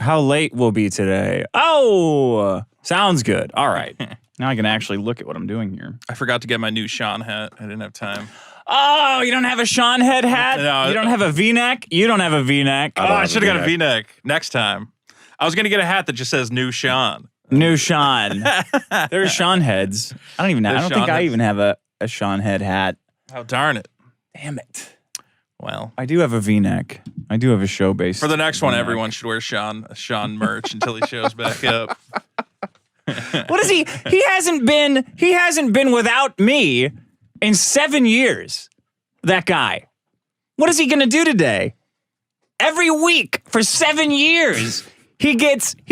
how late we'll be today. Oh, sounds good. All right. Now I can actually look at what I'm doing here. I forgot to get my new Sean hat. I didn't have time. Oh, you don't have a Sean head hat? No. You don't have a V-neck? You don't have a V-neck. Oh, I should have got a V-neck next time. I was going to get a hat that just says New Sean. New Sean. There's Sean heads. I don't even know. I don't think I even have a Sean head hat. Oh, darn it. Damn it. Well, I do have a V-neck. I do have a show-based. For the next one, V-neck. everyone should wear Sean merch until he shows back up. What is he? He hasn't been without me in 7 years. That guy. What is he going to do today? Every week for 7 years, he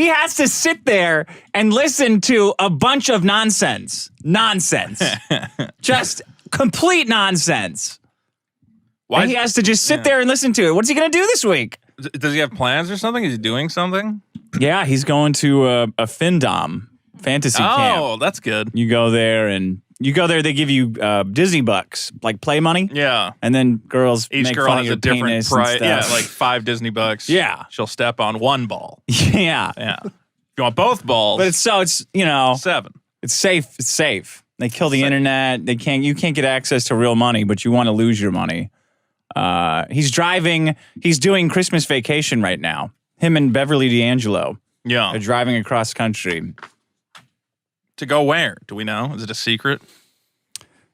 has to sit there and listen to a bunch of nonsense. Nonsense. Just complete nonsense. Why he has to just sit there and listen to it. What's he going to do this week? Does he have plans or something? Is he doing something? Yeah, he's going to a Findom fantasy camp. Oh, that's good. You go there, they give you Disney bucks, like play money. Yeah. And then girls Each make girl fun has of your a different penis price. and Yeah, stuff. like 5 Disney bucks. Yeah. She'll step on one ball. Yeah. Yeah. If you want both balls, But it's 7. It's safe. It's safe. They kill the internet. You can't get access to real money, but you want to lose your money. He's doing Christmas Vacation right now. Him and Beverly D'Angelo. Yeah. They're driving across country. To go where? Do we know? Is it a secret?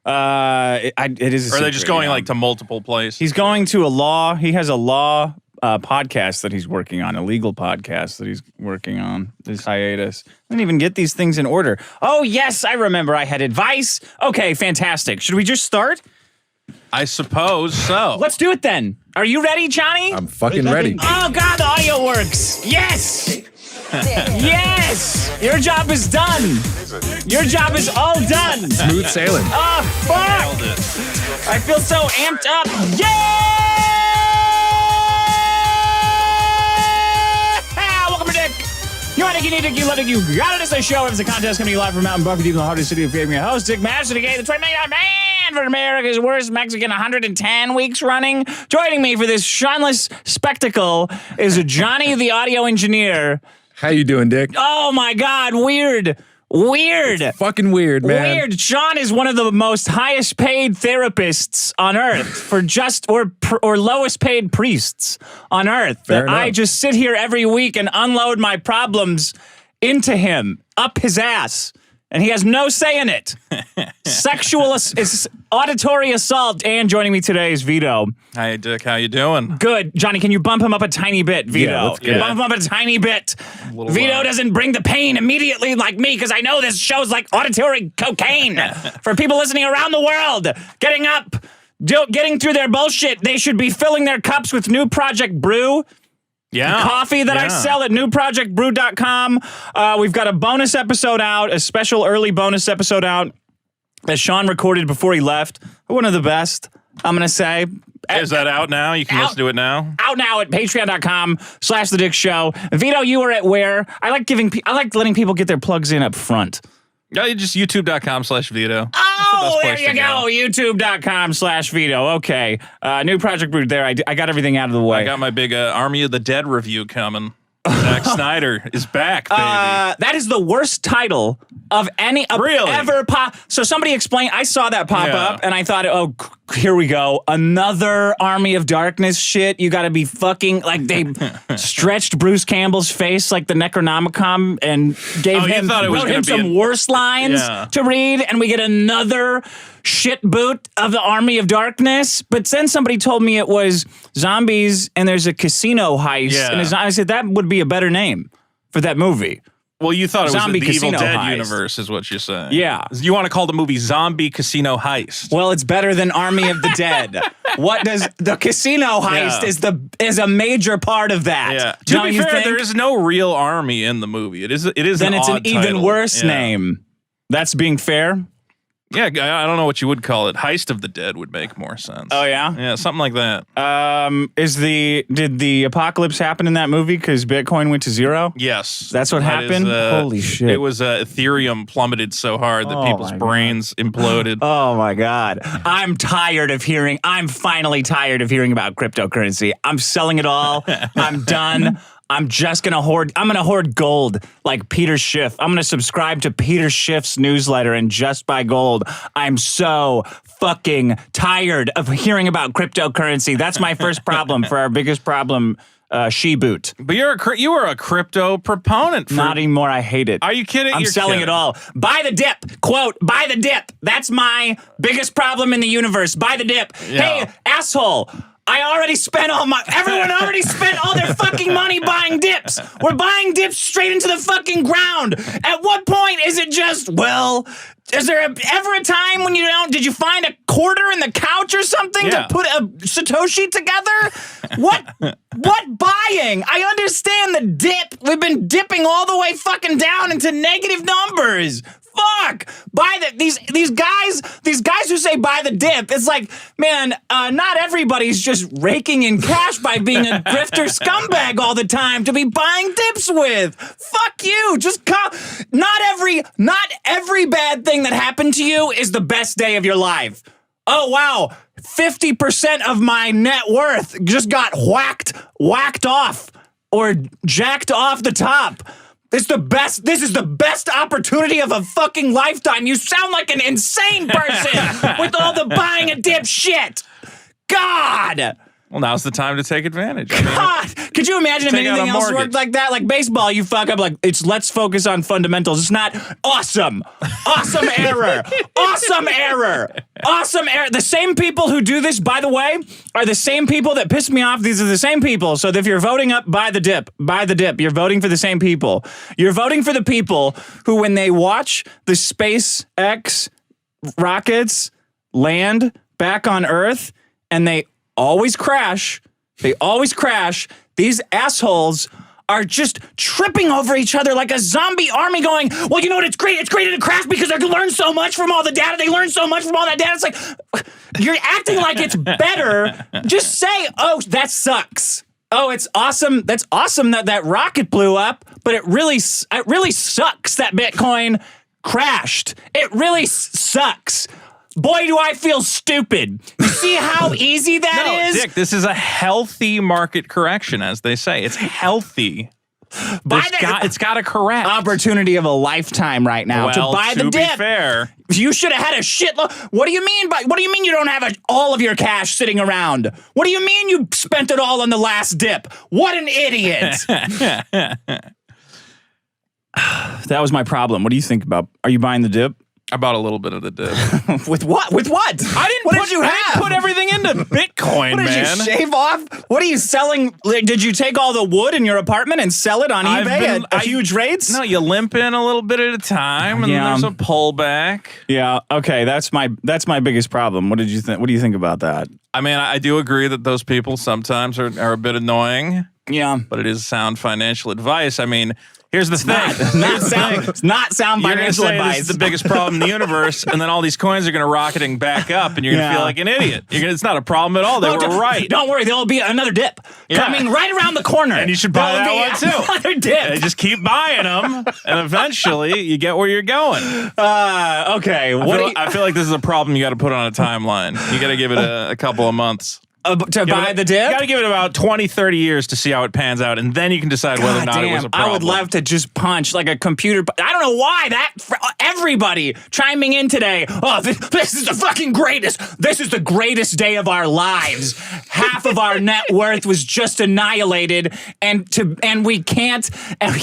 It is a secret. Or are they just going like to multiple places? He's going to he has a law podcast that he's working on, a legal podcast that he's working on, this hiatus. I didn't even get these things in order. Oh, yes, I remember I had advice. Okay, fantastic. Should we just start? I suppose so. Let's do it then. Are you ready, Johnny? I'm fucking ready. Oh, God, the audio works. Yes. Yes. Your job is done. Your job is all done. Smooth sailing. Oh, fuck. Nailed it. I feel so amped up. Yeah! Welcome to Dick. You want Dick, you need Dick, you love Dick, you got it. It's a show. It's a contest coming to you live from Mountain Buffy, deep in the heart of the city of Fairview. Your host, Dick Master, the 20 million man for America's worst Mexican 110 weeks running. Joining me for this shunless spectacle is Johnny, the audio engineer. How you doing, Dick? Oh, my God. Weird. Fucking weird, man. Weird. Sean is one of the most highest paid therapists on earth for or lowest paid priests on earth. Fair enough. I just sit here every week and unload my problems into him, up his ass. And he has no say in it. Auditory assault. And joining me today is Vito. Hey, Dick, how you doing? Good. Johnny, can you bump him up a tiny bit, Vito? Yeah, let's get it. Bump him up a tiny bit. Vito doesn't bring the pain immediately like me because I know this show's like auditory cocaine for people listening around the world. Getting up, getting through their bullshit. They should be filling their cups with New Project Brew. Yeah. Coffee that I sell at newprojectbrew.com. We've got a bonus episode out, a special early bonus episode out that Sean recorded before he left. One of the best, I'm going to say. Is that out now? You can listen to it now? Out now at patreon.com/The Dick Show. Vito, you were at where? I like letting people get their plugs in up front. Yeah, you just youtube.com/Vito. Oh, there you go. YouTube.com/Vito. Okay. New Project Brew there. I got everything out of the way. I got my big Army of the Dead review coming. Zack Snyder is back, baby. That is the worst title of any ever pop. So somebody explain. I saw that pop up and I thought, oh, here we go. Another Army of Darkness shit. You got to be fucking like they stretched Bruce Campbell's face like the Necronomicon and gave him some worse lines to read. And we get another shit boot of the Army of Darkness. But then somebody told me it was zombies and there's a casino heist. Yeah. And I said, that would be a better name for that movie. Well, you thought it was Zombie the Evil Casino Dead Heist. universe is what you're saying. Yeah. You want to call the movie Zombie Casino Heist. Well, it's better than Army of the Dead. What does the casino heist is a major part of that. Yeah. Don't To be you fair, think? there is no real army in the movie. It is Then it's an odd even title. worse name. That's being fair. Yeah, I don't know what you would call it. Heist of the Dead would make more sense. Oh yeah? Yeah, something like that. Did the apocalypse happen in that movie because Bitcoin went to zero? Yes. That's what happened? Holy shit. It was Ethereum plummeted so hard that people's brains imploded. Oh my God. I'm finally tired of hearing about cryptocurrency. I'm selling it all. I'm done. I'm gonna hoard gold like Peter Schiff. I'm gonna subscribe to Peter Schiff's newsletter and just buy gold. I'm so fucking tired of hearing about cryptocurrency. That's my first problem for our biggest problem, she-boot. But you were a crypto proponent. Not anymore. I hate it. Are you kidding? I'm selling it all. Buy the dip. Quote, buy the dip. That's my biggest problem in the universe. Buy the dip. Yeah. Hey, asshole. Everyone already spent all their fucking money buying dips. We're buying dips straight into the fucking ground. At what point is it just, is there ever a time when did you find a quarter in the couch or something to put a Satoshi together? What buying? I understand the dip. We've been dipping all the way fucking down into negative numbers. Fuck! These guys who say buy the dip, it's like, man, not everybody's just raking in cash by being a grifter scumbag all the time to be buying dips with. Fuck you! Not every bad thing that happened to you is the best day of your life. Oh wow, 50% of my net worth just got whacked off or jacked off the top. This is the best opportunity of a fucking lifetime. You sound like an insane person with all the buying a dip shit. God. Well, now's the time to take advantage. God, could you imagine if anything else worked like that? Like baseball, you fuck up like let's focus on fundamentals. It's not awesome. Awesome error. Awesome error. Awesome error. The same people who do this, by the way, are the same people that piss me off. These are the same people. So if you're voting up, buy the dip. Buy the dip. You're voting for the same people. You're voting for the people who, when they watch the SpaceX rockets land back on Earth and they always crash. These assholes are just tripping over each other like a zombie army going, well, you know what? It's great to crash because they learn so much from all the data. They learn so much from all that data. It's like, you're acting like it's better. Just say, oh, that sucks. Oh, it's awesome. That's awesome that rocket blew up, but it really sucks that Bitcoin crashed. It really sucks. Boy, do I feel stupid. You see how easy that is? Dick, this is a healthy market correction, as they say. It's healthy. It's got to correct. Opportunity of a lifetime right now to buy the dip. To be fair, you should have had a shitload. What do you mean you don't have all of your cash sitting around? What do you mean you spent it all on the last dip? What an idiot. That was my problem. What do you think about? Are you buying the dip? I bought a little bit of the dip. With what? I didn't put everything into Bitcoin, man. Did you shave off? What are you selling? Did you take all the wood in your apartment and sell it on eBay at huge rates? No, you limp in a little bit at a time, and then there's a pullback. Yeah. Okay. That's my biggest problem. What did you think? What do you think about that? I mean, I do agree that those people sometimes are a bit annoying. Yeah. But it is sound financial advice. I mean, here's the thing. Not sound financial advice. This is the biggest problem in the universe, and then all these coins are going to rocketing back up, and you're going to feel like an idiot. It's not a problem at all. They were right. Don't worry. There'll be another dip coming right around the corner. And you should buy that one, too. Another dip. And just keep buying them, and eventually you get where you're going. Okay. I feel like this is a problem you got to put on a timeline. You got to give it a couple of months. To buy the dip? You got to give it about 20, 30 years to see how it pans out, and then you can decide whether or not it was a problem. I would love to just punch like a computer. I don't know why everybody chiming in today. Oh, this is the fucking greatest. This is the greatest day of our lives. Half of our net worth was just annihilated, and we can't. And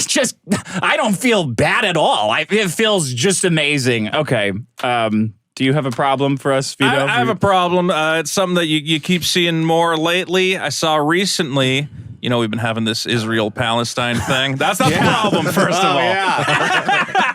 I don't feel bad at all. It feels just amazing. Okay. Do you have a problem for us, Vito? I have a problem. It's something that you keep seeing more lately. I saw recently, we've been having this Israel-Palestine thing. That's not the problem, first of all. Yeah.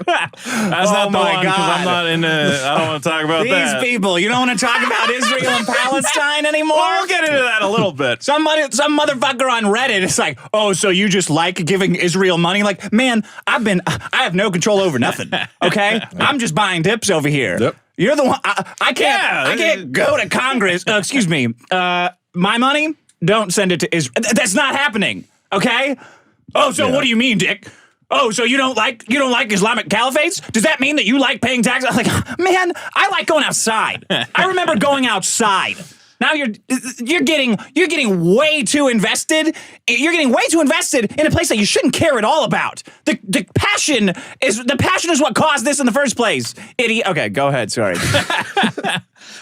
That's not the one, because I'm not into I don't want to talk about that. These people, you don't want to talk about Israel and Palestine anymore? Well, we'll get into that a little bit. Some motherfucker on Reddit is like, oh, so you just like giving Israel money? Like, man, I have no control over nothing, okay? I'm just buying dips over here. Yep. You're the one. I can't go to Congress. Excuse me. My money, don't send it to Israel. That's not happening. Okay. Oh, so what do you mean, Dick? Oh, so you don't like Islamic caliphates? Does that mean that you like paying taxes? I'm like, man, I like going outside. I remember going outside. Now you're getting way too invested. You're getting way too invested in a place that you shouldn't care at all about. The passion is what caused this in the first place. Idiot. Okay, go ahead. Sorry.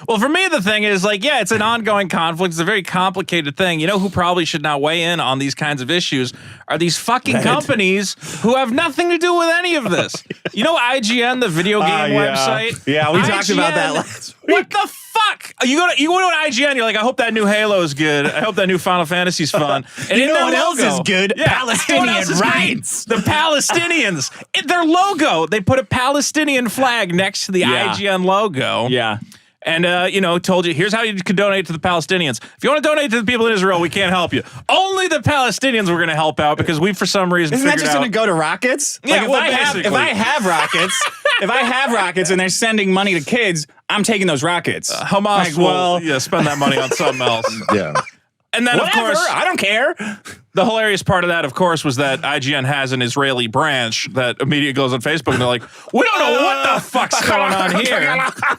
Well, for me, the thing is, like, yeah, it's an ongoing conflict. It's a very complicated thing. You know who probably should not weigh in on these kinds of issues are these fucking companies who have nothing to do with any of this. You know IGN, the video game website? Yeah, we talked about that last week. What the fuck? You go to IGN, you're like, I hope that new Halo is good. I hope that new Final Fantasy's fun. And you know what else is good? Yeah. Palestinian rights. The Palestinians. Their logo, they put a Palestinian flag next to the IGN logo. Yeah. And, told you, here's how you can donate to the Palestinians. If you want to donate to the people in Israel, we can't help you. Only the Palestinians we're going to help out because we, for some reason, Isn't that just going to go to rockets? Yeah, like if I have rockets and they're sending money to kids, I'm taking those rockets. Hamas will spend that money on something else. Yeah. And then, Whatever, of course, I don't care. The hilarious part of that, of course, was that IGN has an Israeli branch that immediately goes on Facebook and they're like, we don't know what the fuck's going on here.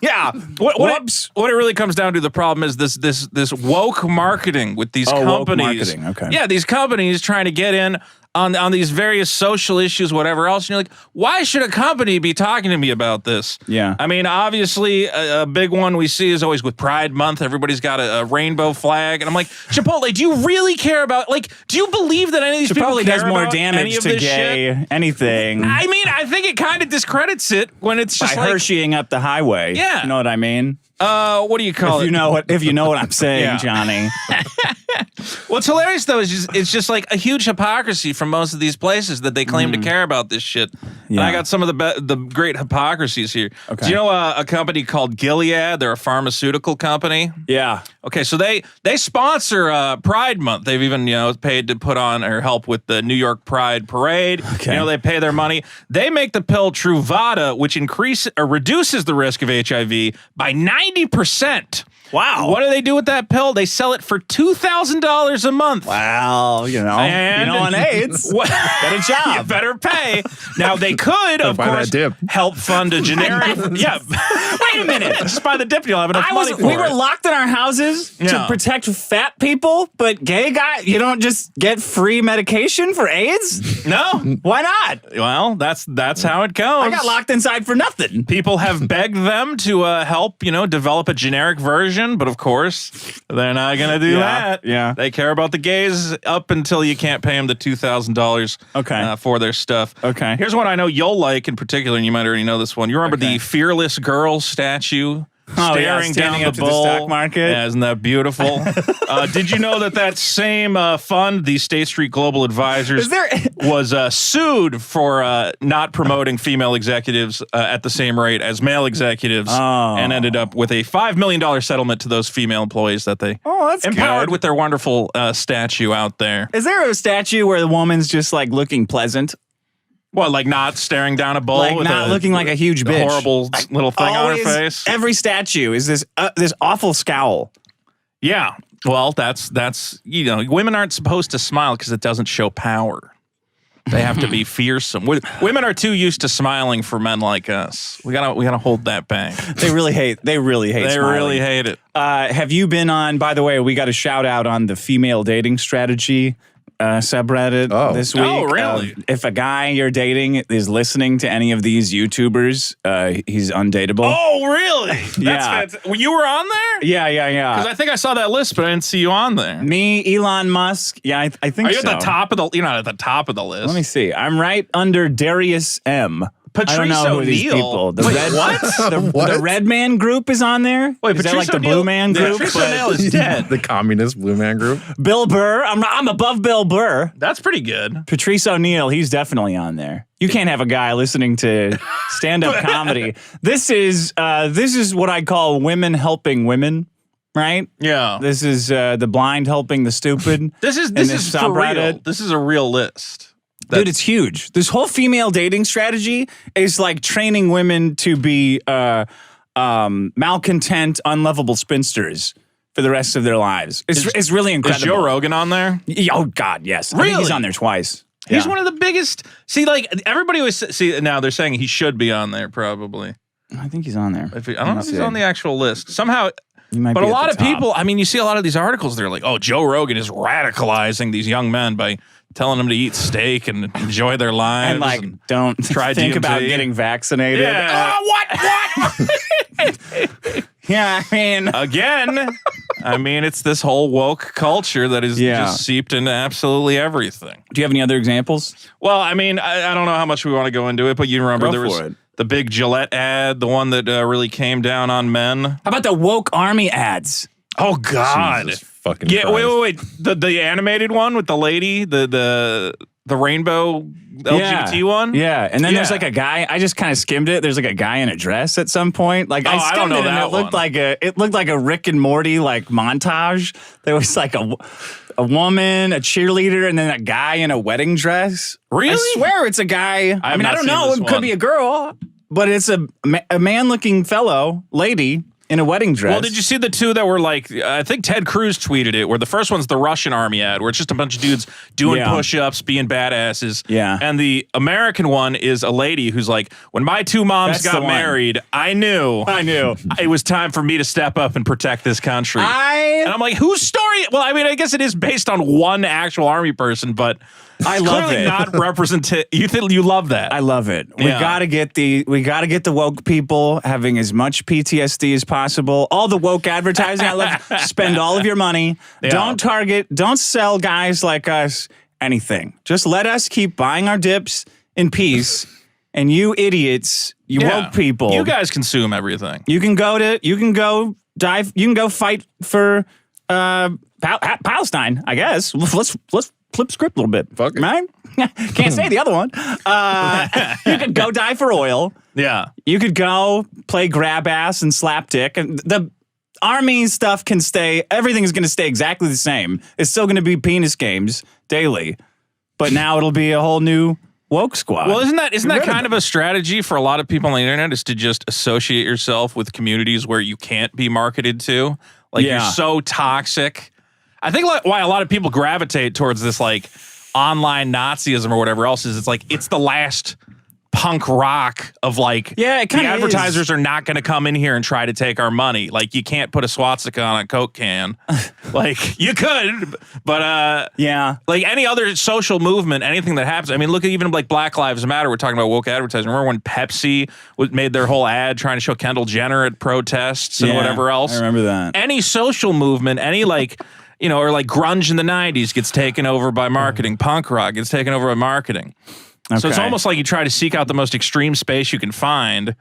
Yeah. What it really comes down to, the problem is this woke marketing with these companies. Woke marketing, okay. Yeah, these companies trying to get in on these various social issues, whatever else. And you're like, why should a company be talking to me about this? Yeah. I mean, obviously, a big one we see is always with Pride Month. Everybody's got a rainbow flag. And I'm like, Chipotle, do you really care about, do you believe that any of these people care does more about damage any of to this gay shit? anything. I mean, I think it kind of discredits it when it's just by Hersheying up the highway. Yeah. You know what I mean? What do you call it? If you know what I'm saying, Johnny. What's hilarious, though, is it's just like a huge hypocrisy from most of these places that they claim to care about this shit. Yeah. And I got some of the great hypocrisies here. Okay. Do you know a company called Gilead? They're a pharmaceutical company. Yeah. Okay, so they sponsor Pride Month. They've even paid to put on or help with the New York Pride Parade. Okay. They pay their money. They make the pill Truvada, which reduces the risk of HIV by 90%. Wow. What do they do with that pill? They sell it for $2,000 a month. Wow. On AIDS, get a job. You better pay. Now, they could, of course, help fund a generic. Yeah. Wait a minute. Just buy the dip. You'll have enough money for it. We were locked in our houses to protect fat people, but gay guys, you don't just get free medication for AIDS? No. Why not? Well, that's how it goes. I got locked inside for nothing. People have begged them to help, develop a generic version. But of course, they're not going to do that. Yeah. They care about the gays up until you can't pay them the $2,000 for their stuff. Okay. Here's one I know you'll like in particular, and you might already know this one. You remember the Fearless Girl statue? Staring down the bull. To the stock market. Yeah, isn't that beautiful? Did you know that same fund, the State Street Global Advisors, was sued for not promoting female executives at the same rate as male executives, and ended up with a $5 million settlement to those female employees that they empowered with their wonderful statue out there. Is there a statue where the woman's just like looking pleasant? What, like not staring down a bowl? Like with not looking like a huge bitch. Horrible little thing on her face? Every statue is this awful scowl. Yeah. Well, that's women aren't supposed to smile because it doesn't show power. They have to be fearsome. Women are too used to smiling for men like us. We gotta hold that back. They really hate smiling. Really hate it. Have you been on, by the way, we got a shout out on the female dating strategy subreddit this week. Oh, really? If a guy you're dating is listening to any of these YouTubers, he's undateable. Oh, really? That's fantastic. You were on there? Yeah. Because I think I saw that list, but I didn't see you on there. Me, Elon Musk. Yeah, I think so. Are you at the top of the? You're not at the top of the list. Let me see. I'm right under Darius M. Patrice I don't know who these people. The Red Man Group is on there. Wait, is that like the Blue Man Group? Patrice O'Neill is dead. The communist Blue Man Group. Bill Burr. I'm above Bill Burr. That's pretty good. Patrice O'Neill. He's definitely on there. You can't have a guy listening to stand-up comedy. This is what I call women helping women. Right? Yeah. This is the blind helping the stupid. This is for real. This is a real list. Dude, it's huge. This whole female dating strategy is like training women to be malcontent, unlovable spinsters for the rest of their lives. It's really incredible. Is Joe Rogan on there? Oh, God, yes. Really? I think he's on there twice. He's one of the biggest. See, like, everybody was... See, now they're saying he should be on there, probably. I think he's on there. I don't know if he's on the actual list. Somehow... But a lot of people, I mean, you see a lot of these articles, they're like, oh, Joe Rogan is radicalizing these young men by telling them to eat steak and enjoy their lives. And like, don't think about getting vaccinated. Yeah. What? Yeah, I mean. Again, I mean, it's this whole woke culture that is just seeped into absolutely everything. Do you have any other examples? Well, I mean, I don't know how much we want to go into it, but you remember there was the big Gillette ad, the one that really came down on men. How about the woke army ads? Oh, God. Jesus fucking Yeah, Christ. wait. The animated one with the lady, the rainbow LGBT one? Yeah, and then there's like a guy, I just kind of skimmed it. There's like a guy in a dress at some point. Like I skimmed it and it looked like a Rick and Morty like montage. There was like a woman, a cheerleader, and then a guy in a wedding dress. Really? I swear it's a guy. I mean, I don't know. It could be a girl, but it's a man-looking lady in a wedding dress. Well, did you see the two that were like, I think Ted Cruz tweeted it, where the first one's the Russian army ad, where it's just a bunch of dudes doing push-ups, being badasses. Yeah. And the American one is a lady who's like, when my two moms got married, I knew it was time for me to step up and protect this country. And I'm like, whose story? Well, I mean, I guess it is based on one actual army person, but I love it. Not representative. You love that. I love it. We gotta get the woke people having as much PTSD as possible. All the woke advertising. I love. Spend all of your money. Yeah. Don't sell guys like us anything. Just let us keep buying our dips in peace. And you idiots, woke people, you guys consume everything. You can go dive. You can go fight for Palestine. I guess. Let's flip script a little bit. Fuck it. Right? Can't say the other one. You could go die for oil. Yeah. You could go play grab ass and slap dick. And the army stuff can stay. Everything is going to stay exactly the same. It's still going to be penis games daily. But now it'll be a whole new woke squad. Well, isn't that kind of a strategy for a lot of people on the internet, is to just associate yourself with communities where you can't be marketed to? Like, you're so toxic. I think why a lot of people gravitate towards this like online Nazism or whatever else is it's the last punk rock of like, the advertisers are not going to come in here and try to take our money. Like, you can't put a swastika on a Coke can. Like, you could, but like any other social movement, anything that happens. I mean, look at even like Black Lives Matter. We're talking about woke advertising. Remember when Pepsi made their whole ad trying to show Kendall Jenner at protests and whatever else? I remember that. Any social movement, any like, or like grunge in the 90s gets taken over by marketing. Punk rock gets taken over by marketing. Okay. So it's almost like you try to seek out the most extreme space you can find.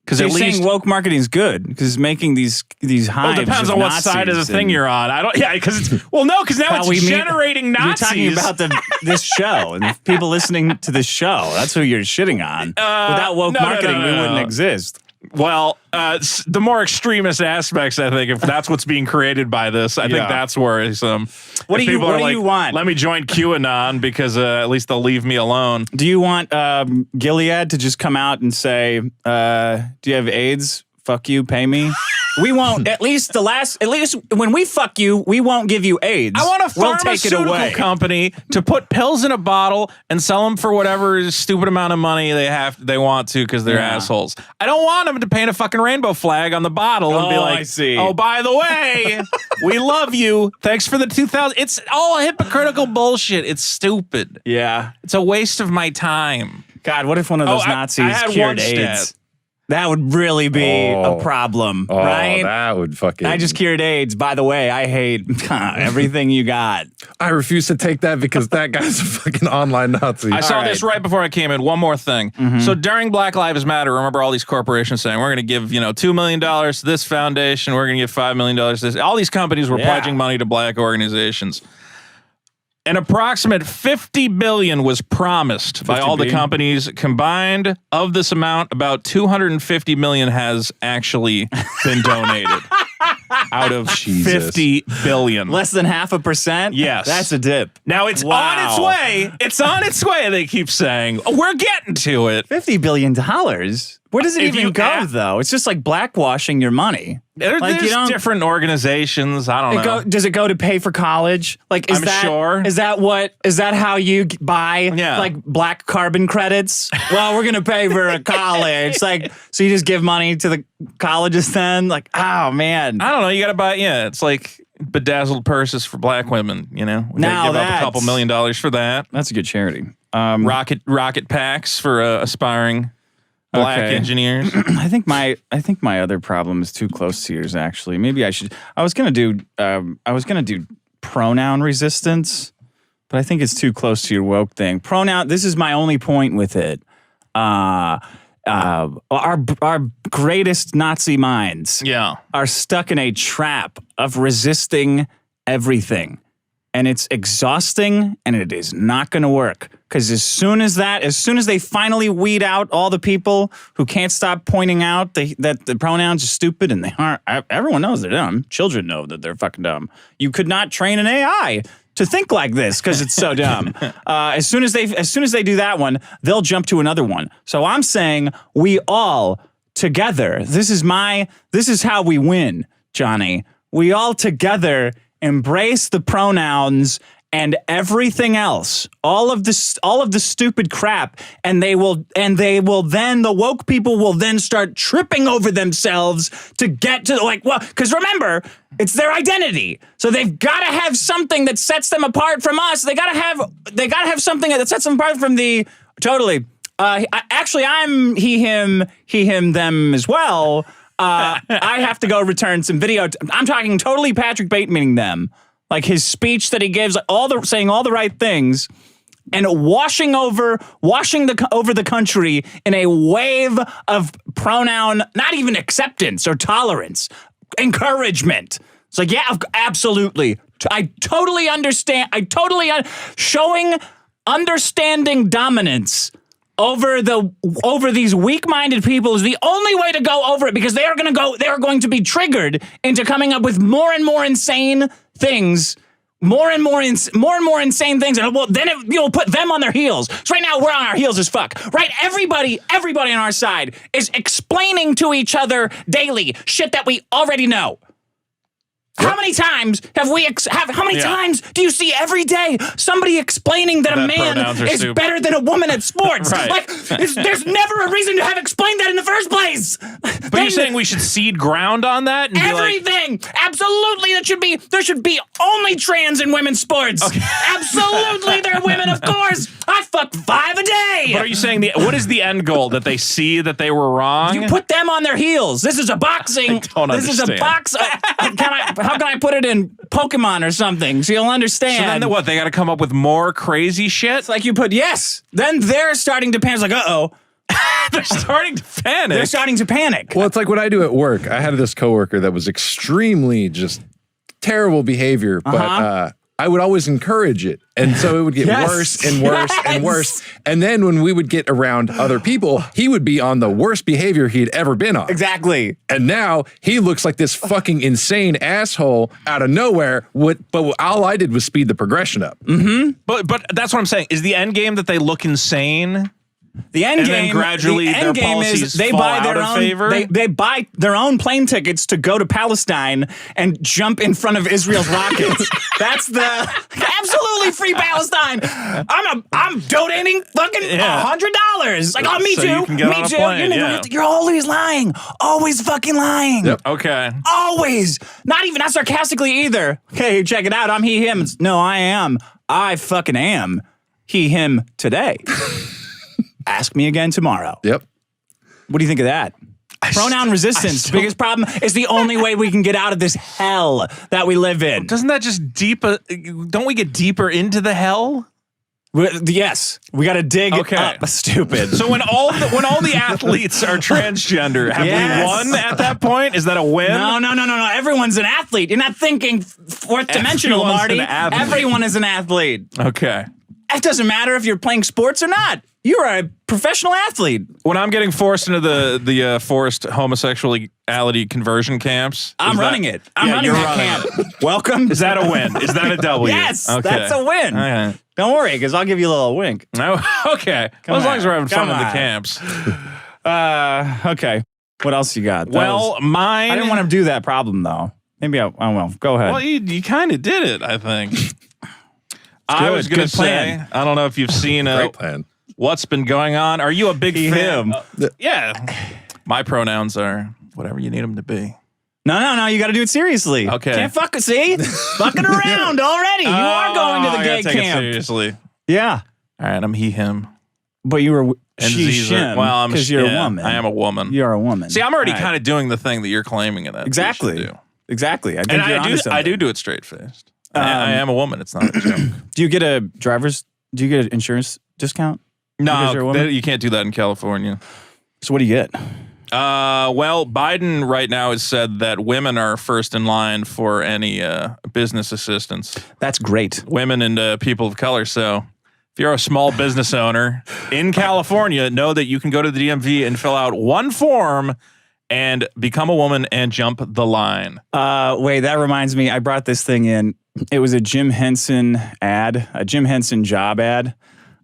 Because at least saying woke marketing is good because it's making these hives. Well, it depends on what side of the thing you're on. I don't. Yeah, because because now it's generating Nazis. You're talking about this show and the people listening to this show. That's who you're shitting on. Without woke marketing, we wouldn't exist. Well, the more extremist aspects, I think, if that's what's being created by this, I think that's worrisome. What do you want? Let me join QAnon because at least they'll leave me alone. Do you want Gilead to just come out and say, do you have AIDS? Fuck you, pay me. We won't. At least when we fuck you, we won't give you AIDS. I want a pharmaceutical company to put pills in a bottle and sell them for whatever stupid amount of money they want to because they're assholes. I don't want them to paint a fucking rainbow flag on the bottle and be like, oh, by the way, we love you. Thanks for the 2000. It's all hypocritical bullshit. It's stupid. Yeah. It's a waste of my time. God, what if one of those Nazis cured AIDS? That would really be a problem, right? That would fucking... I just cured AIDS. By the way, I hate everything you got. I refuse to take that because that guy's a fucking online Nazi. I saw this right before I came in. One more thing. Mm-hmm. So during Black Lives Matter, remember all these corporations saying, we're going to give, $2 million to this foundation. We're going to give $5 million to this. All these companies were pledging money to black organizations. An approximate $50 billion was promised by all the companies combined. Of this amount, about $250 million has actually been donated out of $50 billion. Less than 0.5%? Yes. That's a dip. Now it's on its way. It's on its way, they keep saying. We're getting to it. $50 billion? Where does it even go, though? It's just like blackwashing your money. There's different organizations. I don't know. Does it go to pay for college? Like, I'm sure. Is that how you buy like black carbon credits? Well, we're gonna pay for a college. Like, so you just give money to the colleges then? Like, oh man. I don't know. You gotta buy. Yeah, it's like bedazzled purses for black women. You know, we gotta give up a couple $1 million for that. That's a good charity. Rocket packs for aspiring black engineers. I think my other problem is too close to yours. Actually, maybe I should. I was gonna do pronoun resistance, but I think it's too close to your woke thing. Pronoun. This is my only point with it. Our greatest Nazi minds, are stuck in a trap of resisting everything. And it's exhausting, and it is not going to work. Because as soon as they finally weed out all the people who can't stop pointing out that the pronouns are stupid, and they aren't. Everyone knows they're dumb. Children know that they're fucking dumb. You could not train an AI to think like this because it's so dumb. As soon as they do that one, they'll jump to another one. So I'm saying we all together. This is how we win, Johnny. We all together embrace the pronouns and everything else, all of the stupid crap, and the woke people will then start tripping over themselves to get to because remember, it's their identity, so they've got to have something that sets them apart from us. They got to have something that sets them apart from the totally. Actually, I'm he, him, them as well. I have to go return some video. I'm talking totally Patrick Bateman them. Like his speech that he gives, saying all the right things, and washing over the country in a wave of pronoun, not even acceptance or tolerance, encouragement. It's like, yeah, absolutely. I totally understand. Showing understanding dominance over these weak-minded people is the only way to go over it, because they are going to be triggered into coming up with more and more insane things, more and more insane things, and you'll put them on their heels. So right now we're on our heels as fuck. Right? Everybody on our side is explaining to each other daily shit that we already know. How many times times do you see every day somebody explaining that a man is better than a woman at sports? Right. Like, there's never a reason to have explained that in the first place. But you're saying we should cede ground on that? And everything. Absolutely. There should be only trans in women's sports. Okay. Absolutely. There are women, of course. I fuck 5 a day. But are you saying what is the end goal? That they see that they were wrong? You put them on their heels. This is a boxing. I don't understand. This is a box. How can I put it in Pokemon or something so you'll understand? So then what? They got to come up with more crazy shit? It's like you put, yes. Then they're starting to panic. It's like, uh-oh. They're starting to panic. Well, it's like what I do at work. I had this coworker that was extremely just terrible behavior, but I would always encourage it. And so it would get worse and worse and worse. And then when we would get around other people, he would be on the worst behavior he'd ever been on. Exactly. And now he looks like this fucking insane asshole out of nowhere. But all I did was speed the progression up. Mm-hmm. But that's what I'm saying. Is the end game that they look insane? The end game, then gradually their policies is they buy their own favor? They buy their own plane tickets to go to Palestine and jump in front of Israel's rockets. That's the absolutely free Palestine. I'm donating fucking $100. Like, oh, me so too. You can get me on a too. Plane, You're always lying. Always fucking lying. Yep. Okay. Always. Not sarcastically either. Okay, check it out. I'm he, him. No, I am. I fucking am. He, him today. Ask me again tomorrow. Yep. What do you think of that? Pronoun resistance. Biggest problem is the only way we can get out of this hell that we live in. Doesn't that just don't we get deeper into the hell? Yes. We got to dig up. Stupid. So when all the athletes are transgender, have we won at that point? Is that a win? No. Everyone's an athlete. You're not thinking fourth dimensional, Marty. Everyone is an athlete. Okay. It doesn't matter if you're playing sports or not. You're a professional athlete. When I'm getting forced into the forced homosexuality conversion camps, I'm running it. I'm running that camp. Welcome. Is that a win? Is that a W? Yes, that's a win. Okay. Don't worry, because I'll give you a little wink. No, okay. Well, as long as we're having fun in the camps. Okay. What else you got? Mine. I didn't want to do that problem though. Maybe I will. Go ahead. Well, you kind of did it, I think. I was going to say, I don't know if you've seen Great plan. What's been going on. Are you a big fan? Him. Yeah. My pronouns are whatever you need them to be. No. You got to do it seriously. Okay. Can't fuck it. See, fucking around already. You are going to the gay take camp. It seriously. Yeah. All right. I'm he, him. But you were And she, Z's him. Well, because you're a woman. I am a woman. You're a woman. See, I'm already kind of doing the thing that you're claiming in that. Exactly. Exactly. I think I do it straight faced. I am a woman. It's not a joke. Do you get do you get an insurance discount? No, you can't do that in California. So what do you get? Well, Biden right now has said that women are first in line for any business assistance. That's great. Women and people of color. So if you're a small business owner in California, know that you can go to the DMV and fill out one form and become a woman and jump the line. Wait, that reminds me. I brought this thing in. It was a Jim Henson ad, a Jim Henson job ad.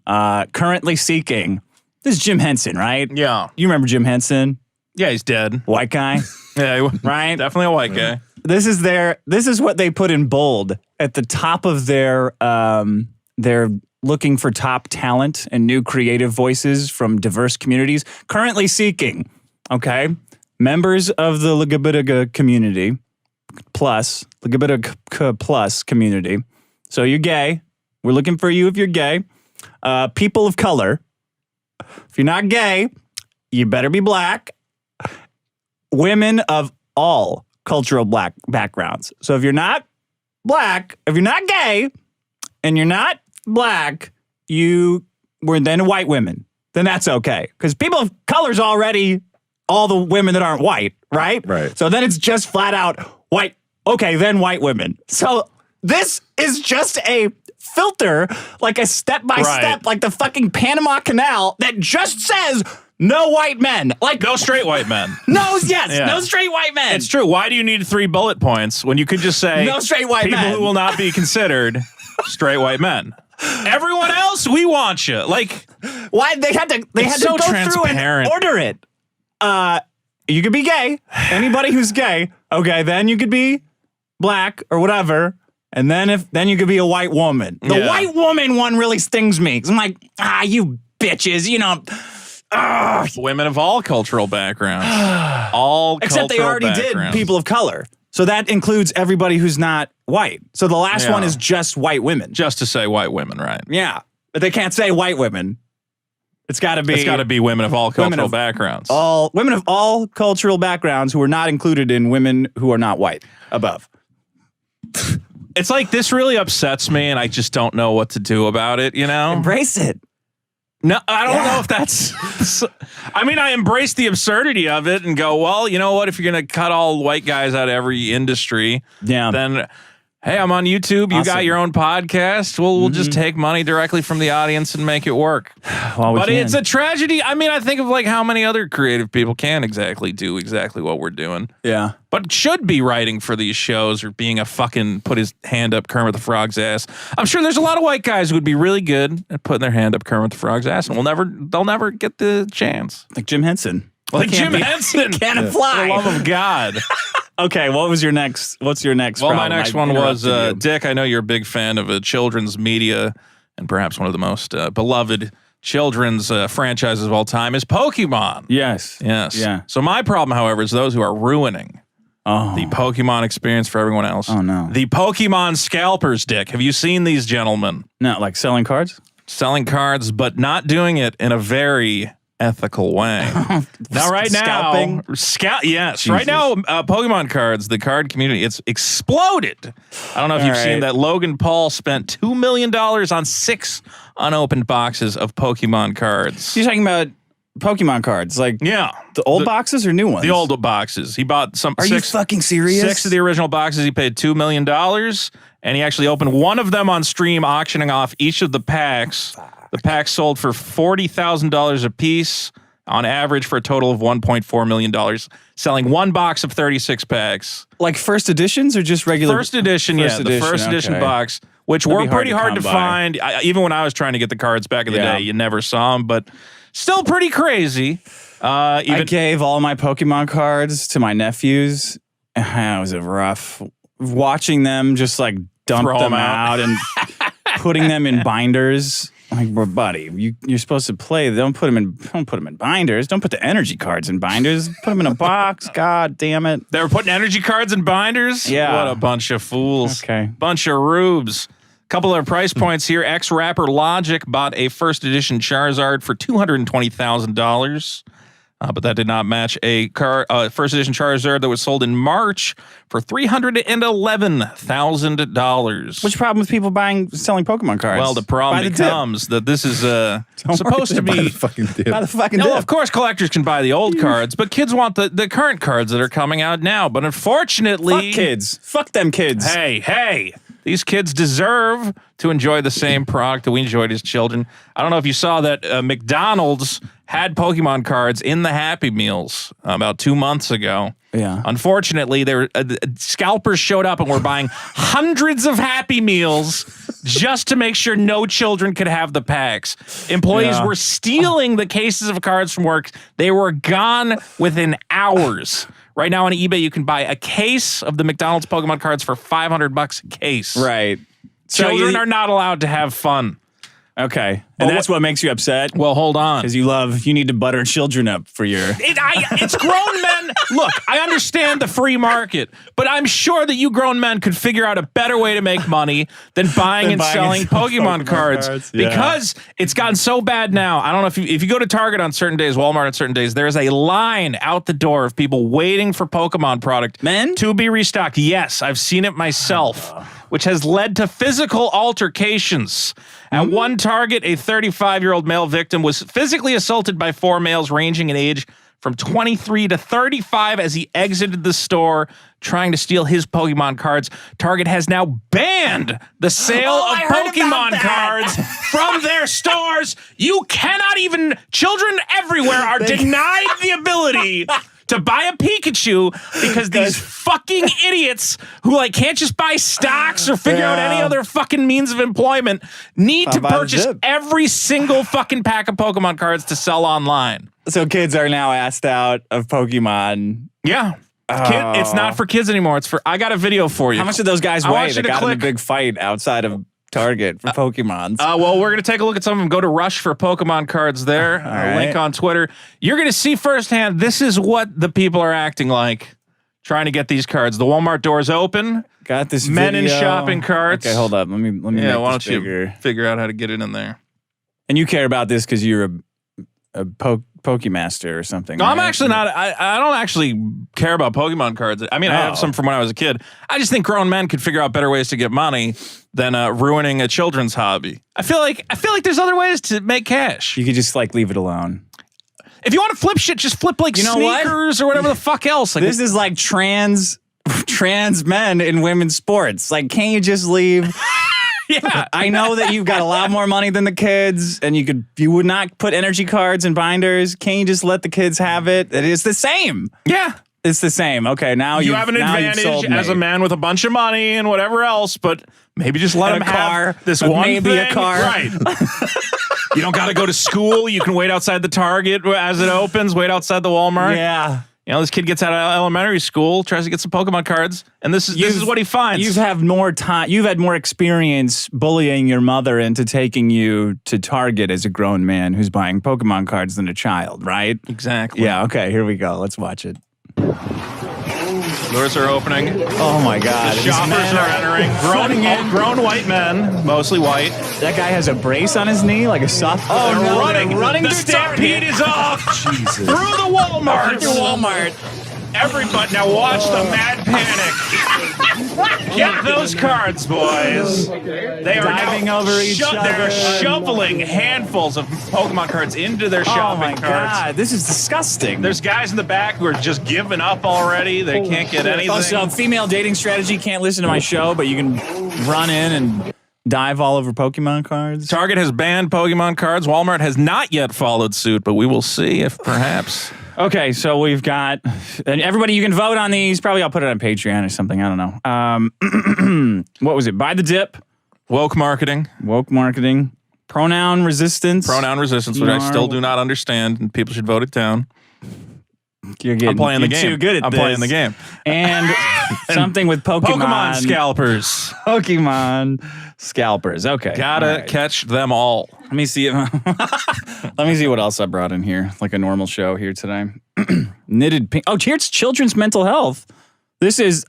Currently seeking. This is Jim Henson, right? Yeah. You remember Jim Henson? Yeah, he's dead. White guy? Yeah, right? Definitely a white guy. This is what they put in bold at the top of their looking for top talent and new creative voices from diverse communities. Currently seeking, okay? Members of the LGBT community plus, LGBT plus community. So you're gay. We're looking for you if you're gay. People of color. If you're not gay, you better be black. Women of all cultural black backgrounds. So if you're not black, if you're not gay, and you're not black, we're then white women. Then that's okay. Because people of color's already all the women that aren't white, right? Right. So then it's just flat out white. Okay, then white women. So this is just a filter, like a step-by-step, like the fucking Panama Canal that just says no white men. Like no straight white men. No straight white men. It's true. Why do you need 3 bullet points when you could just say no straight white people men who will not be considered straight white men? Everyone else, we want you. Like, why they had to so go through and order it. You could be gay. Anybody who's gay, okay, then you could be black or whatever. And then you could be a white woman. The white woman one really stings me. 'Cause I'm like, you bitches, women of all cultural backgrounds. Except they already did people of color. So that includes everybody who's not white. So the last one is just white women. Just to say white women, right? Yeah. But they can't say white women. It's got to be women of all cultural backgrounds. Women of all cultural backgrounds who are not included in women who are not white above. It's like this really upsets me and I just don't know what to do about it, Embrace it. No, I don't know if that's... I mean, I embrace the absurdity of it and go, well, you know what? If you're going to cut all white guys out of every industry, then... Hey, I'm on YouTube. You got your own podcast. We'll just take money directly from the audience and make it work. But it's a tragedy. I mean, I think of like how many other creative people can do exactly what we're doing. Yeah. But should be writing for these shows or being a fucking put his hand up Kermit the Frog's ass. I'm sure there's a lot of white guys who would be really good at putting their hand up Kermit the Frog's ass, and they'll never get the chance. Like Jim Henson. Like Jim Henson. Can't fly. For the love of God. Okay, what's your next Well, problem? my next one was, Dick, I know you're a big fan of children's media and perhaps one of the most beloved children's franchises of all time is Pokemon. Yes. Yeah. So my problem, however, is those who are ruining the Pokemon experience for everyone else. Oh, no. The Pokemon Scalpers, Dick. Have you seen these gentlemen? No, like selling cards? Selling cards, but not doing it in a very... ethical way. Now, right now, Scalping? Right now, Pokemon cards, the card community, it's exploded. I don't know if you've seen that. Logan Paul spent $2 million on 6 unopened boxes of Pokemon cards. You're talking about Pokemon cards, like the old boxes or new ones? The old boxes. He bought some. Are you fucking serious? 6 of the original boxes. He paid $2 million, and he actually opened one of them on stream, auctioning off each of the packs. The packs sold for $40,000 a piece, on average for a total of $1.4 million, selling one box of 36 packs. Like first editions or just regular? First edition, the first edition box, which were pretty hard to find. Even when I was trying to get the cards back in the day, you never saw them, but still pretty crazy. I gave all my Pokemon cards to my nephews. It was rough. Watching them just like dump them out and putting them in binders. Like, well, buddy, you're supposed to play. Don't put them in binders. Don't put the energy cards in binders. Put them in a box. God damn it! They were putting energy cards in binders. Yeah, what a bunch of fools. Okay, bunch of rubes. Couple of price points here. Ex-rapper Logic bought a first edition Charizard for $220,000. But that did not match a first edition Charizard that was sold in March for $311,000. What's the problem with people selling Pokemon cards? Well, the problem becomes that this is supposed to be by the fucking dip. By the fucking no, dip. of course, collectors can buy the old cards, but kids want the current cards that are coming out now. But unfortunately, fuck kids. Fuck them kids. Hey. These kids deserve to enjoy the same product that we enjoyed as children. I don't know if you saw that McDonald's had Pokemon cards in the Happy Meals about 2 months ago. Yeah. Unfortunately, scalpers showed up and were buying hundreds of Happy Meals just to make sure no children could have the packs. Employees were stealing the cases of cards from work. They were gone within hours. Right now on eBay, you can buy a case of the McDonald's Pokemon cards for $500 a case. Right. Children are not allowed to have fun. Okay. And that's what makes you upset? Well, hold on. Because you need to butter children up for your... It's grown men. Look, I understand the free market, but I'm sure that you grown men could figure out a better way to make money than buying and selling Pokemon cards. Because it's gotten so bad now. I don't know if you go to Target on certain days, Walmart on certain days, there's a line out the door of people waiting for Pokemon product to be restocked. Yes, I've seen it myself, which has led to physical altercations. At one Target, a 35-year-old male victim was physically assaulted by 4 males ranging in age from 23 to 35 as he exited the store trying to steal his Pokemon cards. Target has now banned the sale of Pokemon cards from their stores. You cannot children everywhere are denied the ability to buy a Pikachu because these fucking idiots who can't just buy stocks or figure out any other fucking means of employment need to purchase every single fucking pack of Pokemon cards to sell online. So kids are now asked out of Pokemon. Yeah. It's not for kids anymore. It's for... I got a video for you. How much did those guys weigh that got in a big fight outside of Target for Pokemons? Well, we're going to take a look at some of them. Go to Rush for Pokemon cards there. Link on Twitter. You're going to see firsthand, this is what the people are acting like trying to get these cards. The Walmart door's open. Got this Men video. in shopping carts. Okay, hold up. Let me why make don't this bigger. you figure out how to get it in there? And you care about this because you're a Pokemaster or something. No, right? I'm actually not. I don't actually care about Pokemon cards. I mean, I have some from when I was a kid. I just think grown men could figure out better ways to get money than ruining a children's hobby. I feel like there's other ways to make cash. You could just leave it alone. If you want to flip shit, just flip sneakers or whatever the fuck else. This is like trans men in women's sports. Can't you just leave? Yeah, I know that you've got a lot more money than the kids, and you would not put energy cards in binders. Can't you just let the kids have it? It is the same. Yeah, it's the same. Okay, now you have an advantage as a man with a bunch of money and whatever else, but maybe just let him have this one maybe thing. A car. Right. You don't got to go to school. You can wait outside the Target as it opens. Wait outside the Walmart. Yeah. This kid gets out of elementary school, tries to get some Pokemon cards, and this is what he finds. You've had more time. You've had more experience bullying your mother into taking you to Target as a grown man who's buying Pokemon cards than a child, right? Exactly. Yeah. Okay. Here we go. Let's watch it. Doors are opening. Oh my God! The shoppers are entering. Grown white men, mostly white. That guy has a brace on his knee, like a soft. Oh no! They're running. The through stampede is off. Jesus! Through the Walmart. Through Walmart. Everybody, now watch the mad panic. Get those cards, boys. They are diving over each other. They're shoveling handfuls of Pokemon cards into their shopping carts. Oh my God, this is disgusting. There's guys in the back who are just giving up already. They can't get anything. Also, female dating strategy, can't listen to my show, but you can run in and dive all over Pokemon cards. Target has banned Pokemon cards. Walmart has not yet followed suit, but we will see if perhaps... Okay, so we've got, and everybody, you can vote on these. Probably I'll put it on Patreon or something. I don't know. What was it? Buy the dip. Woke marketing. Woke marketing. Pronoun Resistance. Pronoun Resistance, which I still do not understand, and people should vote it down. I'm playing the game. Too good at I'm this. playing the game. And something with Pokemon. Pokemon Scalpers. Pokemon Scalpers. Okay. Gotta catch them all. Let me see. Let me see what else I brought in here. Like a normal show here today. Knitted pink. Oh, here's children's mental health. This is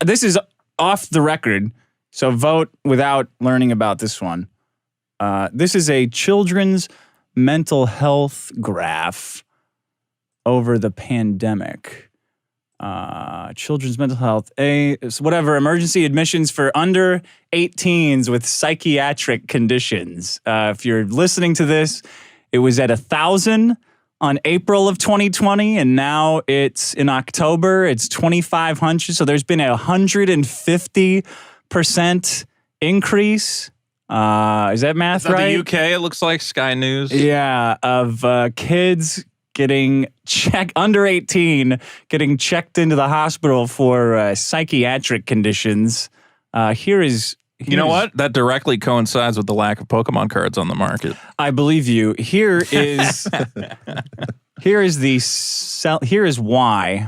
off the record. So vote without learning about this one. This is a children's mental health graph over the pandemic. Children's mental health. Emergency admissions for under 18s with psychiatric conditions. If you're listening to this, it was at 1,000 on April of 2020, and now it's in October, it's 2,500. So there's been a 150% increase. Is that math right? The UK, it looks like Sky News. Yeah, of kids getting checked, under 18, getting checked into the hospital for psychiatric conditions. Here's you know what? That directly coincides with the lack of Pokemon cards on the market. I believe you. Here is why.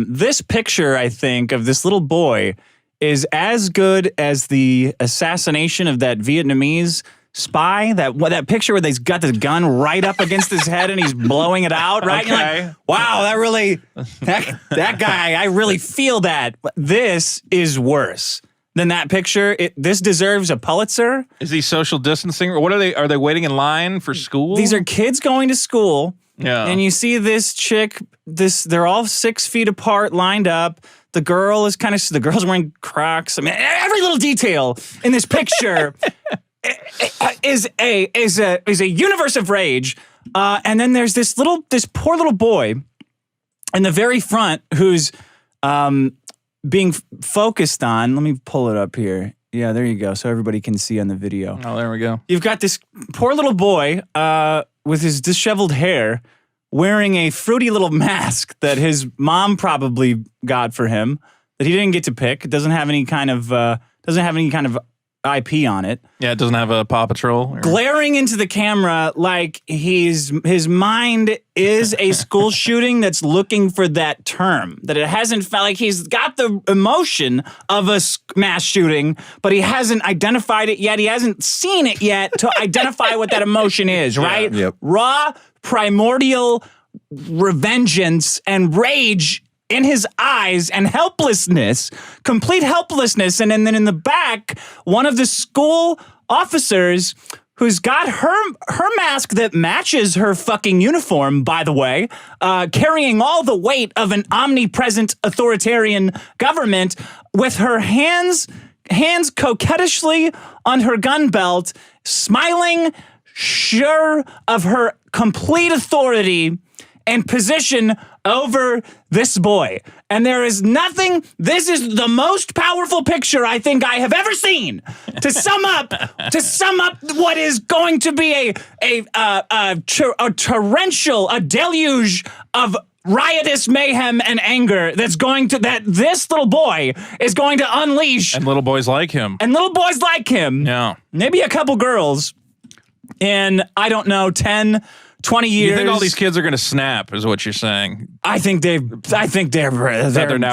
This picture, I think, of this little boy is as good as the assassination of that Vietnamese spy. That picture where he's got the gun right up against his head and he's blowing it out, right? Okay. You're like, wow, that guy, I really feel that. This is worse than that picture. This deserves a Pulitzer. Is he social distancing? Or what are they? Are they waiting in line for school? These are kids going to school. Yeah. And you see this chick, they're all 6 feet apart, lined up. The girl's wearing Crocs. I mean, every little detail in this picture is a universe of rage. And then there's this poor little boy in the very front who's being focused on. Let me pull it up here. Yeah, there you go. So everybody can see on the video. Oh, there we go. You've got this poor little boy with his disheveled hair wearing a fruity little mask that his mom probably got for him that he didn't get to pick. It doesn't have any kind of IP on it. Yeah, it doesn't have a Paw Patrol. Glaring into the camera like his mind is a school shooting that's looking for that term. That it hasn't felt like he's got the emotion of a mass shooting, but he hasn't identified it yet. He hasn't seen it yet to identify what that emotion is, right? Yep. Raw, primordial revengeance and rage in his eyes and helplessness, complete helplessness. And then in the back, one of the school officers who's got her mask that matches her fucking uniform, by the way, carrying all the weight of an omnipresent authoritarian government with her hands coquettishly on her gun belt, smiling, sure of her complete authority and position over this boy. And there is nothing, this is the most powerful picture I think I have ever seen to sum up what is going to be a torrential, a deluge of riotous mayhem and anger that this little boy is going to unleash. And little boys like him. Yeah. Maybe a couple girls in, I don't know, 10, 20 years. You think all these kids are going to snap, is what you're saying? I think they're now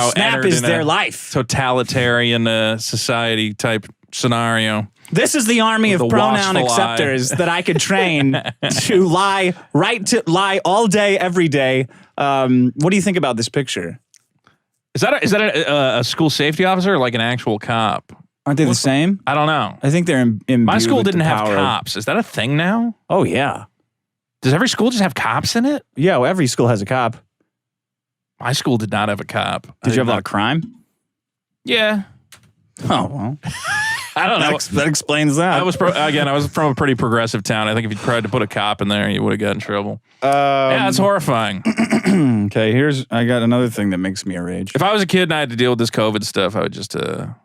snap is their life. Totalitarian society type scenario. This is the army of pronoun acceptors that I could train to lie all day, every day. What do you think about this picture? Is that a school safety officer or like an actual cop? Aren't they the same? I don't know. I think they're imbued. My school didn't with the have power cops. Is that a thing now? Oh, yeah. Does every school just have cops in it? Yeah, well, every school has a cop. My school did not have a cop. Did you have a lot of crime? Yeah. Oh, well. I don't know. That explains that. I was from a pretty progressive town. I think if you tried to put a cop in there, you would have got in trouble. Yeah, it's horrifying. Okay, I got another thing that makes me a rage. If I was a kid and I had to deal with this COVID stuff, I would just, I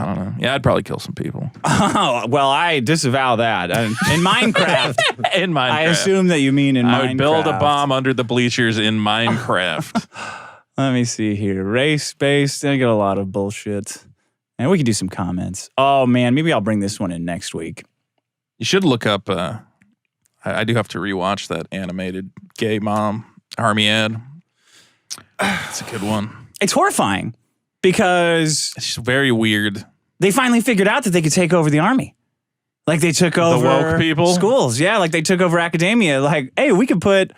don't know. Yeah, I'd probably kill some people. Oh, well, I disavow that. In Minecraft. In Minecraft. I assume that you mean in Minecraft. I would build a bomb under the bleachers in Minecraft. Let me see here. Race-based. I get a lot of bullshit. And we can do some comments. Oh, man, maybe I'll bring this one in next week. You should look up. I do have to rewatch that animated gay mom army ad. It's a good one. It's horrifying because it's just very weird. They finally figured out that they could take over the army. Like they took over the woke people? Schools. Yeah, like they took over academia. Like, hey, we got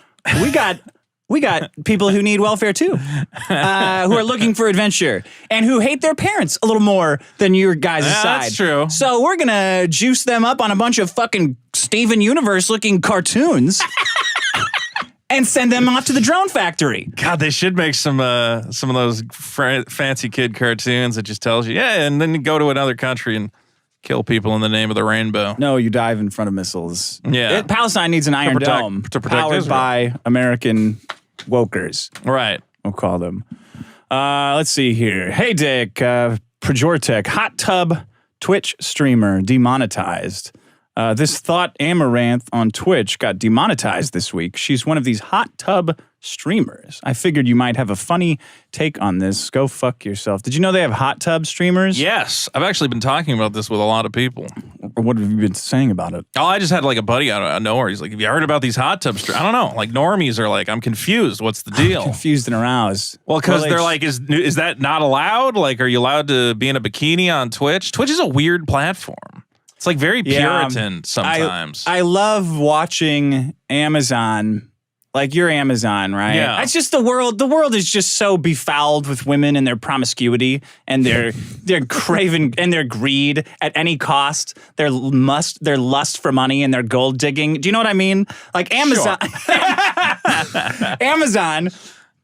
people who need welfare too, who are looking for adventure and who hate their parents a little more than your guys' side. That's true. So we're gonna juice them up on a bunch of fucking Steven Universe looking cartoons and send them off to the drone factory. God, they should make some of those fancy kid cartoons that just tells you, yeah, and then you go to another country and kill people in the name of the rainbow. No, you dive in front of missiles. Yeah. Palestine needs an Iron Dome to protect powered Israel. by American wokers. Right. We'll call them. Let's see here. Hey, Dick. Projortech, hot tub Twitch streamer demonetized. This Thought Amaranth on Twitch got demonetized this week. She's one of these hot tub streamers. I figured you might have a funny take on this. Go fuck yourself. Did you know they have hot tub streamers? Yes. I've actually been talking about this with a lot of people. What have you been saying about it? Oh, I just had like a buddy out of nowhere. He's like, have you heard about these hot tub streamers? I don't know. Like normies are like, I'm confused. What's the deal? Confused and aroused. Well, because they're like, is that not allowed? Like, are you allowed to be in a bikini on Twitch? Twitch is a weird platform. It's like very Puritan sometimes. I love watching Amazon. Like you're Amazon, right? Yeah. It's just the world. The world is just so befouled with women and their promiscuity and their craven and their greed at any cost. Their lust for money and their gold digging. Do you know what I mean? Like Amazon. Sure. Amazon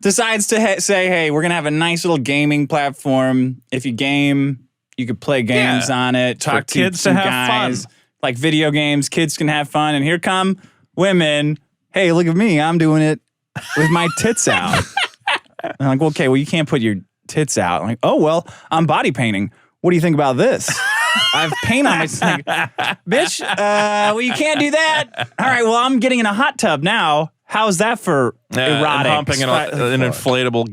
decides to say, "Hey, we're gonna have a nice little gaming platform. If you game, you could play games on it. Talk to kids some to have guys, fun. Like video games. Kids can have fun. And here come women." Hey, look at me. I'm doing it with my tits out. I'm like, okay, well, you can't put your tits out. I'm like, oh, well, I'm body painting. What do you think about this? I have paint on my skin. Bitch, well, you can't do that. All right, well, I'm getting in a hot tub now. How's that for erotic? Humping an inflatable,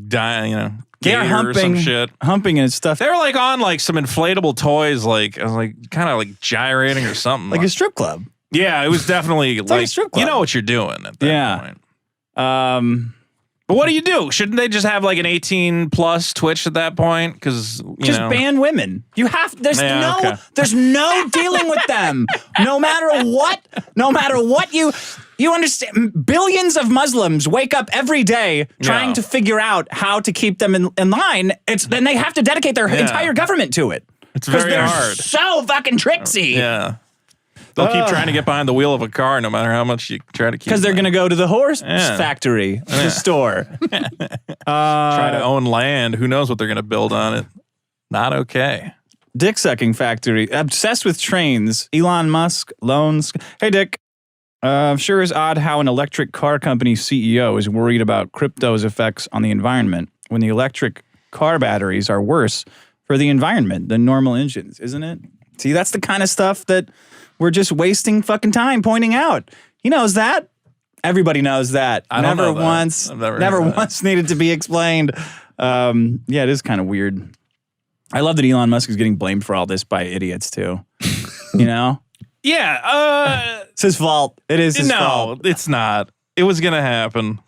Yeah, or some shit. Humping and stuff. They were like on like some inflatable toys, like kind of like gyrating or something. Like a strip club. Yeah, it was definitely like you know what you're doing at that point. But what do you do? Shouldn't they just have like an 18 plus Twitch at that point? Because just ban women. You have there's no dealing with them. No matter what you understand. Billions of Muslims wake up every day trying to figure out how to keep them in line. Then they have to dedicate their entire government to it. It's very hard. So fucking tricksy. Yeah. They'll keep trying to get behind the wheel of a car no matter how much you try to keep. Because they're going to go to the horse factory, the store. Try to own land. Who knows what they're going to build on it? Not okay. Dick sucking factory. Obsessed with trains. Elon Musk loans. Hey, Dick. Sure is odd how an electric car company CEO is worried about crypto's effects on the environment when the electric car batteries are worse for the environment than normal engines, isn't it? See, that's the kind of stuff that we're just wasting fucking time pointing out. He knows that. Everybody knows that. Never once needed to be explained. Yeah, it is kind of weird. I love that Elon Musk is getting blamed for all this by idiots too. You know? Yeah. It's his fault. It is his fault. No, it's not. It was going to happen.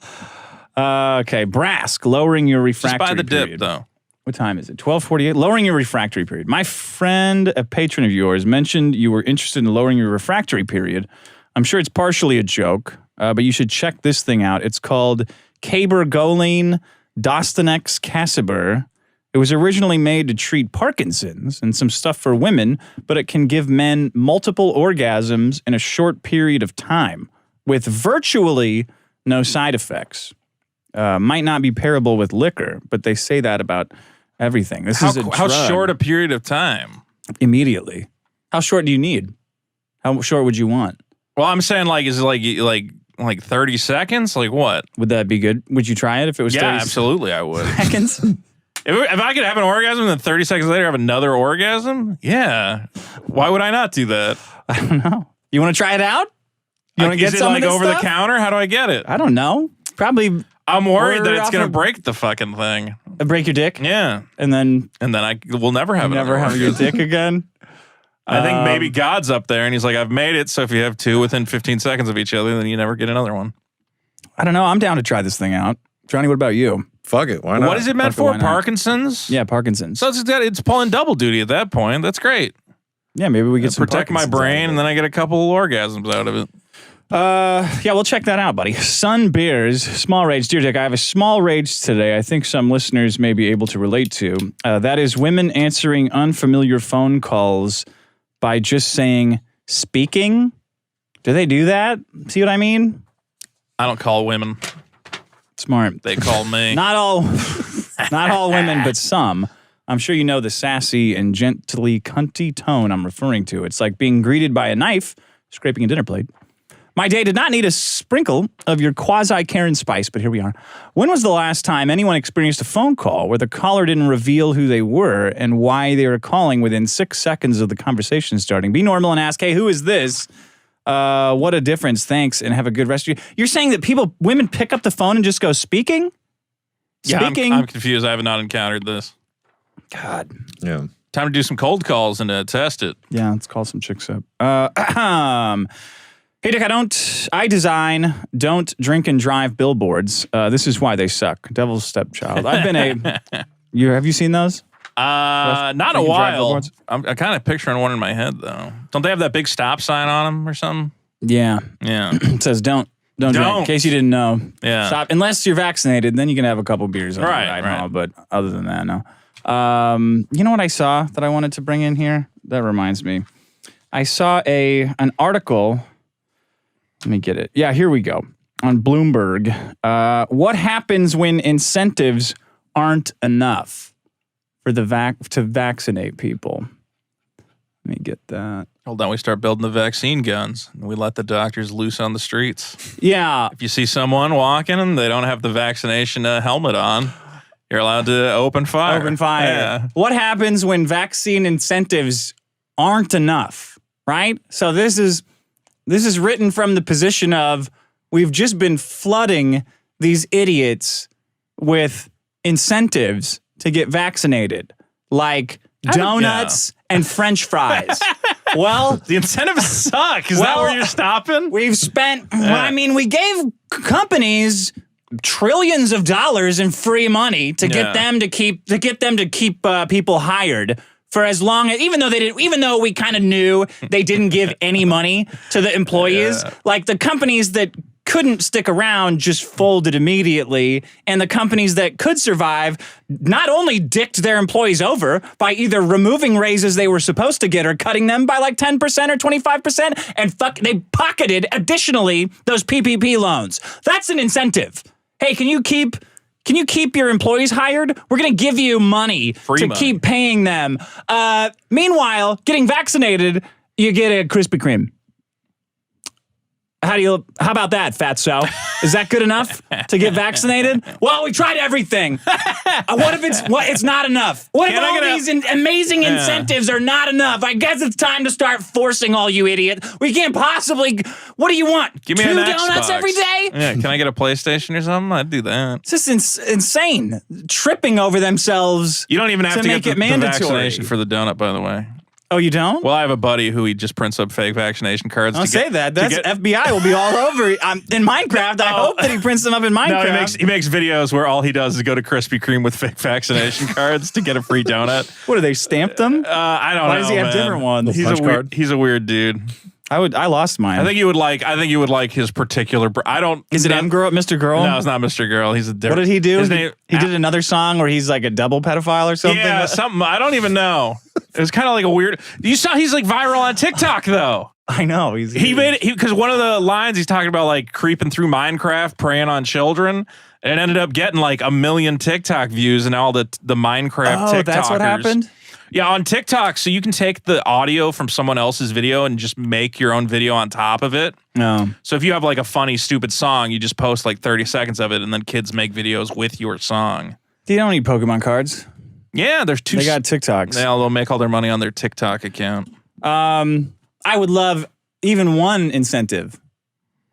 Okay. Brask, lowering your refractory Just buy the period. dip, though. What time is it? 12:48. Lowering your refractory period. My friend, a patron of yours, mentioned you were interested in lowering your refractory period. I'm sure it's partially a joke, but you should check this thing out. It's called Cabergoline Dostonex Cassiber. It was originally made to treat Parkinson's and some stuff for women, but it can give men multiple orgasms in a short period of time with virtually no side effects. Might not be parable with liquor, but they say that about everything. This is a drug. How short a period of time? Immediately. How short do you need? How short would you want? Well, I'm saying like, is it like 30 seconds? Like what? Would that be good? Would you try it if it was 30 absolutely I would. seconds? If I could have an orgasm and then 30 seconds later have another orgasm, yeah. Why would I not do that? I don't know. You want to try it out? You want to get some some like of this over stuff? the counter? How do I get it? I don't know. Probably. I'm worried that it's off going to of- break the fucking thing. Break your dick? Yeah. And then And then we'll never have never another have your orgasm. dick again? I think maybe God's up there and he's like, I've made it. So if you have two within 15 seconds of each other, then you never get another one. I don't know. I'm down to try this thing out. Johnny, what about you? Fuck it. Why not? What is it meant for? Parkinson's? Yeah, Parkinson's. So it's pulling double duty at that point. That's great. Yeah, maybe we get some protect my brain and then I get a couple of orgasms out of it. Yeah, we'll check that out, buddy. Sun Bears, small rage. Dear Dick, I have a small rage today I think some listeners may be able to relate to. That is women answering unfamiliar phone calls by just saying, speaking. Do they do that? See what I mean? I don't call women. Smart. They call me. Not all women, but some. I'm sure you know the sassy and gently cunty tone I'm referring to. It's like being greeted by a knife, scraping a dinner plate. My day did not need a sprinkle of your quasi-Karen spice, but here we are. When was the last time anyone experienced a phone call where the caller didn't reveal who they were and why they were calling within 6 seconds of the conversation starting? Be normal and ask, hey, who is this? What a difference. Thanks, and have a good rest of your... You're saying that women pick up the phone and just go, speaking? Yeah, I'm confused. I have not encountered this. God. Yeah. Time to do some cold calls and test it. Yeah, let's call some chicks up. Hey, Dick, I design don't drink and drive billboards. This is why they suck. Devil's Stepchild. I've been have you seen those? Not a while. I'm kind of picturing one in my head, though. Don't they have that big stop sign on them or something? Yeah. Yeah. It says don't drink, in case you didn't know. Yeah. Stop. Unless you're vaccinated, then you can have a couple beers on the ride home, but other than that, no. You know what I saw that I wanted to bring in here? That reminds me. I saw an article. Let me get it. Yeah, here we go. On Bloomberg. What happens when incentives aren't enough for to vaccinate people? Let me get that. Hold on, we start building the vaccine guns. And we let the doctors loose on the streets. Yeah. If you see someone walking and they don't have the vaccination helmet on, you're allowed to open fire. Open fire. Yeah. What happens when vaccine incentives aren't enough, right? So this is written from the position of we've just been flooding these idiots with incentives to get vaccinated, like donuts and French fries. Well, the incentives suck. Is that where you're stopping? We've spent, we gave companies trillions of dollars in free money to get them to keep people hired. For as long as, even though we kind of knew they didn't give any money to the employees, like the companies that couldn't stick around just folded immediately, and the companies that could survive not only dicked their employees over by either removing raises they were supposed to get or cutting them by like 10% or 25%, and they pocketed additionally those PPP loans. That's an incentive. Hey, can you keep your employees hired? We're going to give you money to keep paying them. Meanwhile, getting vaccinated, you get a Krispy Kreme. How about that, fatso? Is that good enough to get vaccinated? Well, we tried everything. What if it's not enough? What if all these amazing incentives are not enough? I guess it's time to start forcing all you idiots. We can't possibly. What do you want? Give me 2 an donuts Xbox every day? Yeah, can I get a PlayStation or something? I'd do that. It's just insane. Tripping over themselves. You don't even have to make get it mandatory. the vaccination for the donut, by the way. Oh, you don't? Well, I have a buddy who he just prints up fake vaccination cards. Don't say that. That's FBI will be all over. In Minecraft, I hope that he prints them up in Minecraft. No, he makes videos where all he does is go to Krispy Kreme with fake vaccination cards to get a free donut. What, do they stamp them? I don't know. Why does he have different ones? He's a weird dude. I lost mine. I think you would like his particular. Is it Mr. Girl? No, it's not Mr. Girl. He's a different. What did he do? He did another song where he's like a double pedophile or something. Yeah, something. I don't even know. It was kind of like a weird. You saw he's like viral on TikTok though. I know because one of the lines he's talking about like creeping through Minecraft, preying on children. And ended up getting like 1 million TikTok views and all the Minecraft TikTokers. That's what happened? Yeah, on TikTok, so you can take the audio from someone else's video and just make your own video on top of it. No. So if you have like a funny, stupid song, you just post like 30 seconds of it, and then kids make videos with your song. They don't need Pokemon cards. Yeah, there's two. They got TikToks. They'll make all their money on their TikTok account. I would love even one incentive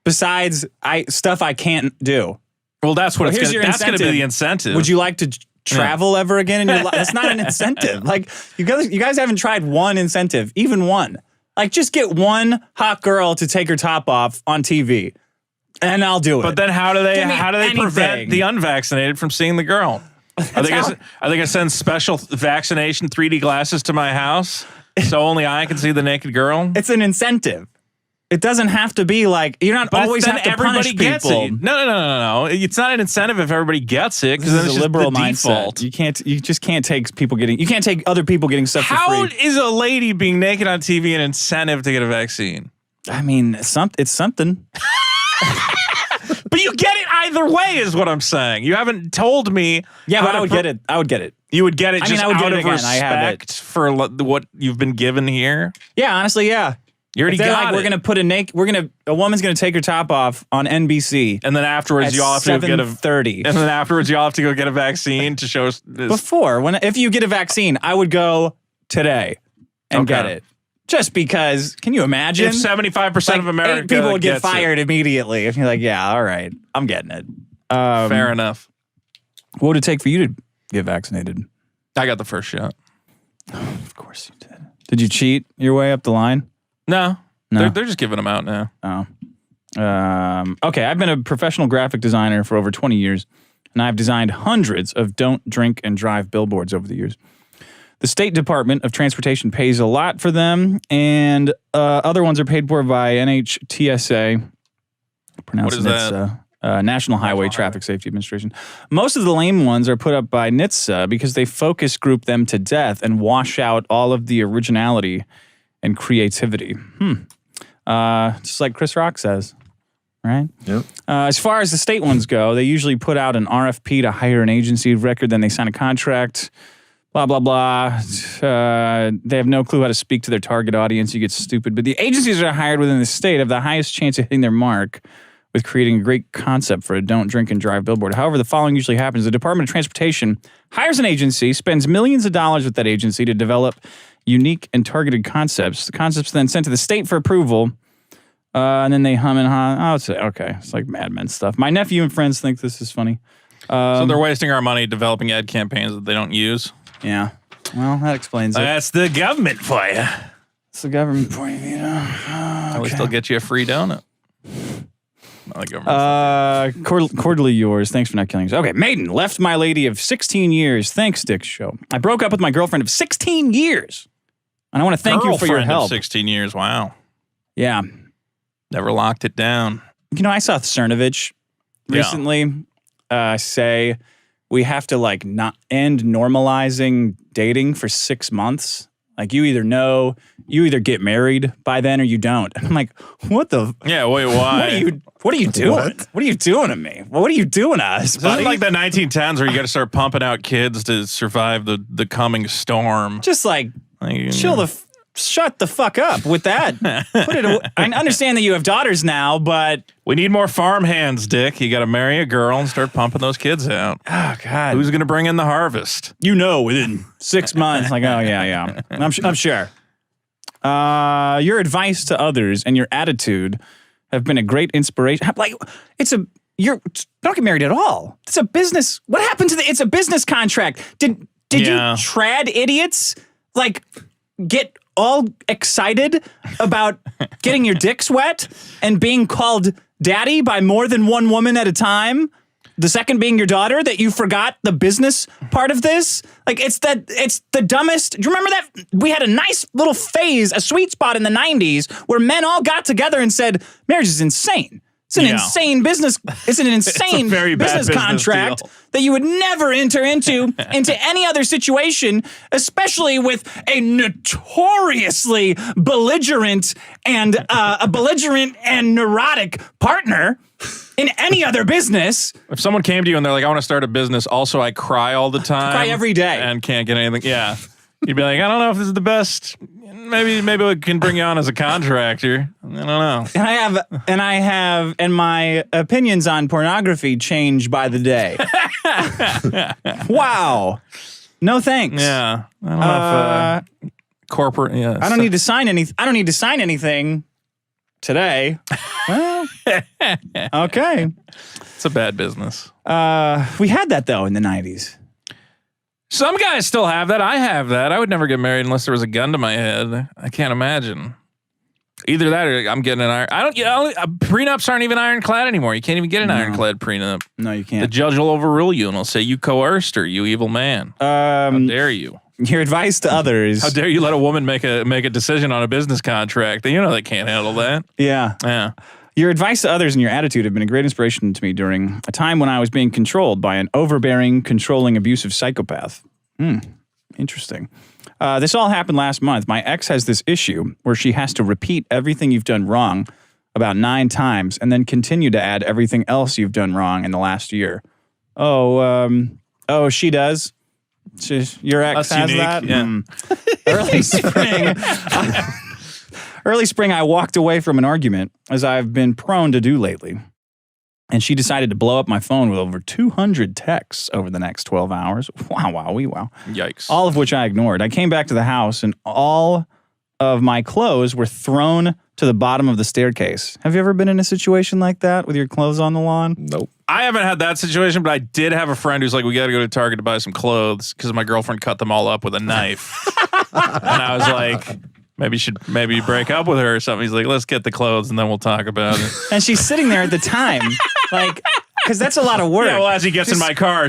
besides stuff I can't do. Well, that's going to be the incentive. Would you like to travel ever again in your life. That's not an incentive. Like you guys haven't tried one incentive, even one. Like just get one hot girl to take her top off on TV, and I'll do it. But then how do they prevent the unvaccinated from seeing the girl? Are they gonna send special vaccination 3D glasses to my house so only I can see the naked girl? It's an incentive. It doesn't have to be like you're not always have to punish people. No. It's not an incentive if everybody gets it because it's a liberal the mindset. default. You just can't take people getting. You can't take other people getting stuff for free. How is a lady being naked on TV an incentive to get a vaccine? I mean, it's something. But you get it either way, is what I'm saying. You haven't told me. Yeah, but I would get it. I would get it. You would get it. I would get it again. I have it for what you've been given here. Yeah, honestly, yeah. You already got it. We're gonna put a woman's gonna take her top off on NBC, and then afterwards y'all have to get a 7:30. And then afterwards y'all have to go get a vaccine to show us this. If you get a vaccine, I would go today and get it. Just because, can you imagine? If 75% of America people would get fired immediately. If you're like, yeah, all right, I'm getting it. Fair enough. What would it take for you to get vaccinated? I got the first shot. Of course you did. Did you cheat your way up the line? No. They're just giving them out now. Oh. Okay, I've been a professional graphic designer for over 20 years, and I've designed hundreds of don't drink and drive billboards over the years. The State Department of Transportation pays a lot for them, and other ones are paid for by NHTSA. What is that? National Highway Traffic Safety Administration. Most of the lame ones are put up by NHTSA because they focus group them to death and wash out all of the originality and creativity. Just like Chris Rock says, right? Yep. As far as the state ones go, they usually put out an RFP to hire an agency of record, then they sign a contract. Blah, blah, blah. They have no clue how to speak to their target audience. You get stupid. But the agencies that are hired within the state have the highest chance of hitting their mark with creating a great concept for a don't drink and drive billboard. However, the following usually happens. The Department of Transportation hires an agency, spends millions of dollars with that agency to develop unique and targeted concepts. The concepts are then sent to the state for approval, and then they hum and ha. I would say, okay, it's like Mad Men stuff. My nephew and friends think this is funny. So they're wasting our money developing ad campaigns that they don't use? Yeah. Well, that explains it. That's the government for you. It's the government for you, you know. At least they'll get you a free donut. Not the government. Cordially yours. Thanks for not killing us. Okay, Maiden left my lady of 16 years. Thanks, Dick Show. I broke up with my girlfriend of 16 years. And I want to thank you for your help. 16 years, wow. Yeah. Never locked it down. You know, I saw Cernovich recently say we have to like not end normalizing dating for 6 months. Like you either get married by then or you don't. And I'm like, what the? Yeah, wait, why? What are you doing? What are you doing to me? What are you doing to us? This isn't like the 1910s where you got to start pumping out kids to survive the coming storm. Just like shut the fuck up with that. Put it away. I understand that you have daughters now, but we need more farm hands, Dick. You got to marry a girl and start pumping those kids out. Oh God, who's going to bring in the harvest? You know, within 6 months. Like, oh yeah. I'm sure. Your advice to others and your attitude have been a great inspiration. Like, you don't get married at all. It's a business. What happened to it's a business contract. Did you trad idiots like get all excited about getting your dicks wet and being called daddy by more than one woman at a time? The second being your daughter, that you forgot the business part of this? Like, it's the dumbest. Do you remember that? We had a nice little phase, a sweet spot in the 90s where men all got together and said, marriage is insane. It's an insane business. It's an insane business contract that you would never enter into any other situation, especially with a notoriously belligerent and neurotic partner in any other business. If someone came to you and they're like, I want to start a business, also I cry all the time. Cry every day. And can't get anything. Yeah. You'd be like, I don't know if this is the best. Maybe we can bring you on as a contractor. I don't know. And my opinions on pornography change by the day. Wow. No thanks. Yeah. I don't know if corporate. Yeah. I don't need to sign anything today. Well, okay. It's a bad business. We had that though in the 90s. Some guys still have that. I have that. I would never get married unless there was a gun to my head. I can't imagine. Either that or I'm getting an iron. Prenups aren't even ironclad anymore. You can't even get an ironclad prenup. No, you can't. The judge will overrule you and will say you coerced her, you evil man. How dare you? Your advice to others. How dare you let a woman make a decision on a business contract? You know they can't handle that. Yeah. Yeah. Your advice to others and your attitude have been a great inspiration to me during a time when I was being controlled by an overbearing, controlling, abusive psychopath. Interesting. This all happened last month. My ex has this issue where she has to repeat everything you've done wrong about 9 times and then continue to add everything else you've done wrong in the last year. She does? Your ex That's has unique. that? Yeah. Early spring, I walked away from an argument, as I've been prone to do lately. And she decided to blow up my phone with over 200 texts over the next 12 hours. Wow. Yikes. All of which I ignored. I came back to the house and all of my clothes were thrown to the bottom of the staircase. Have you ever been in a situation like that with your clothes on the lawn? Nope. I haven't had that situation, but I did have a friend who's like, we got to go to Target to buy some clothes because my girlfriend cut them all up with a knife. And I was like, maybe you break up with her or something. He's like, let's get the clothes and then we'll talk about it. And she's sitting there at the time, like, because that's a lot of work. Yeah, well, as he gets in my car,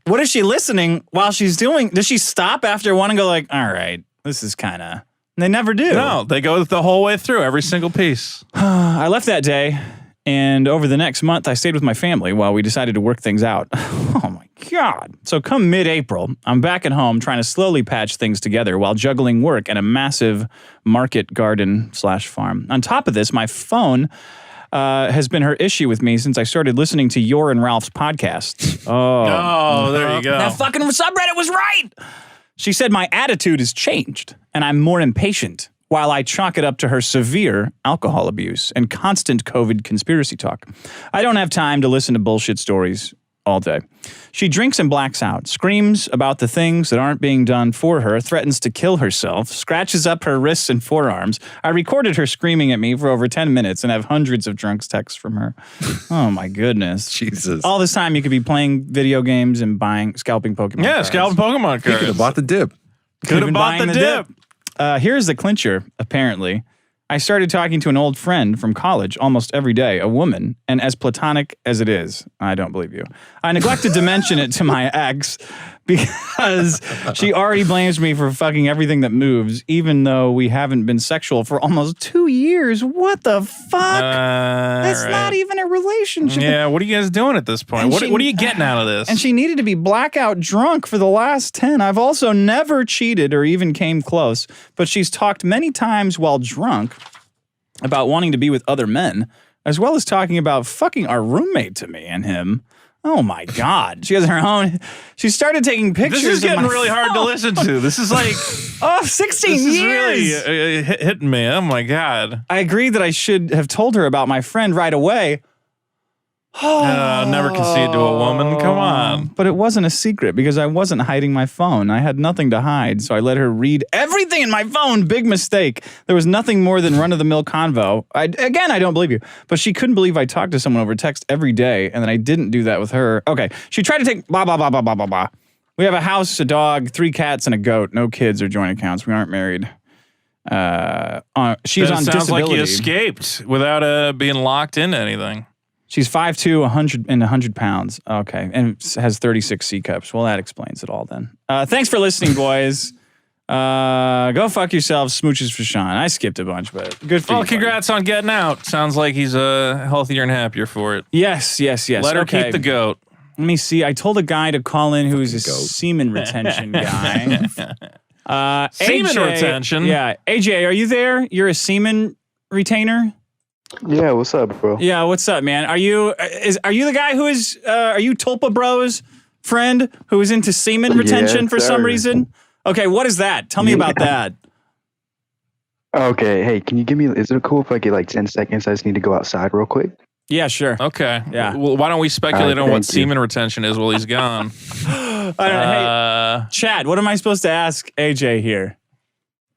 What is she listening while she's doing? Does she stop after one and go like, all right, this is kind of... They never do. No, they go the whole way through, every single piece. I left that day, and over the next month, I stayed with my family while we decided to work things out. Oh, my God. So come mid-April, I'm back at home trying to slowly patch things together while juggling work and a massive market garden/farm. On top of this, my phone has been her issue with me since I started listening to your and Ralph's podcasts. Oh, there you go. That fucking subreddit was right. She said my attitude has changed, and I'm more impatient, while I chalk it up to her severe alcohol abuse and constant COVID conspiracy talk. I don't have time to listen to bullshit stories all day. She drinks and blacks out, screams about the things that aren't being done for her, threatens to kill herself, scratches up her wrists and forearms. I recorded her screaming at me for over 10 minutes and have hundreds of drunk texts from her. Oh my goodness. Jesus. All this time you could be playing video games and scalping Pokemon cards. Scalping Pokemon cards. You could have bought the dip. Could have bought the dip. Here's the clincher, apparently. I started talking to an old friend from college almost every day, a woman, and as platonic as it is, I don't believe you. I neglected to mention it to my ex because she already blames me for fucking everything that moves, even though we haven't been sexual for almost 2 years. What the fuck? That's not even a relationship. Yeah, what are you guys doing at this point? What are you getting out of this? And she needed to be blackout drunk for the last 10. I've also never cheated or even came close, but she's talked many times while drunk about wanting to be with other men, as well as talking about fucking our roommate to me and him. Oh my God. She has her own. She started taking pictures. This is getting really hard to listen to. This is like 16 this years. Is really hitting me. Oh my God. I agreed that I should have told her about my friend right away. Never concede to a woman. Come on. But it wasn't a secret because I wasn't hiding my phone. I had nothing to hide, so I let her read everything in my phone. Big mistake. There was nothing more than run-of-the-mill convo. I don't believe you. But she couldn't believe I talked to someone over text every day, and then I didn't do that with her. Okay, she tried to take blah, blah, blah, blah, blah, blah, blah. We have a house, a dog, 3 cats, and a goat. No kids or joint accounts. We aren't married. She's on disability. Sounds like you escaped without being locked into anything. She's 5'2", 100 pounds. Okay, and has 36 C cups. Well, that explains it all then. Thanks for listening, boys. Go fuck yourselves. Smooches for Sean. I skipped a bunch, but good for you. Well, congrats on getting out. Sounds like he's healthier and happier for it. Yes. Let her keep the goat. Let me see. I told a guy to call in who's a semen retention guy. Semen AJ, retention? Yeah. AJ, are you there? You're a semen retainer? Yeah, what's up, bro? Yeah, what's up, man? Are you the guy who is are you Tulpa Bro's friend who is into semen retention for some reason? Okay, what is that? Tell me about that. Okay, hey, can you give me, is it cool if I get like 10 seconds? I just need to go outside real quick. Yeah, sure. Okay. Yeah. Well, why don't we speculate on what semen retention is while he's gone? Hey, Chad, what am I supposed to ask AJ here?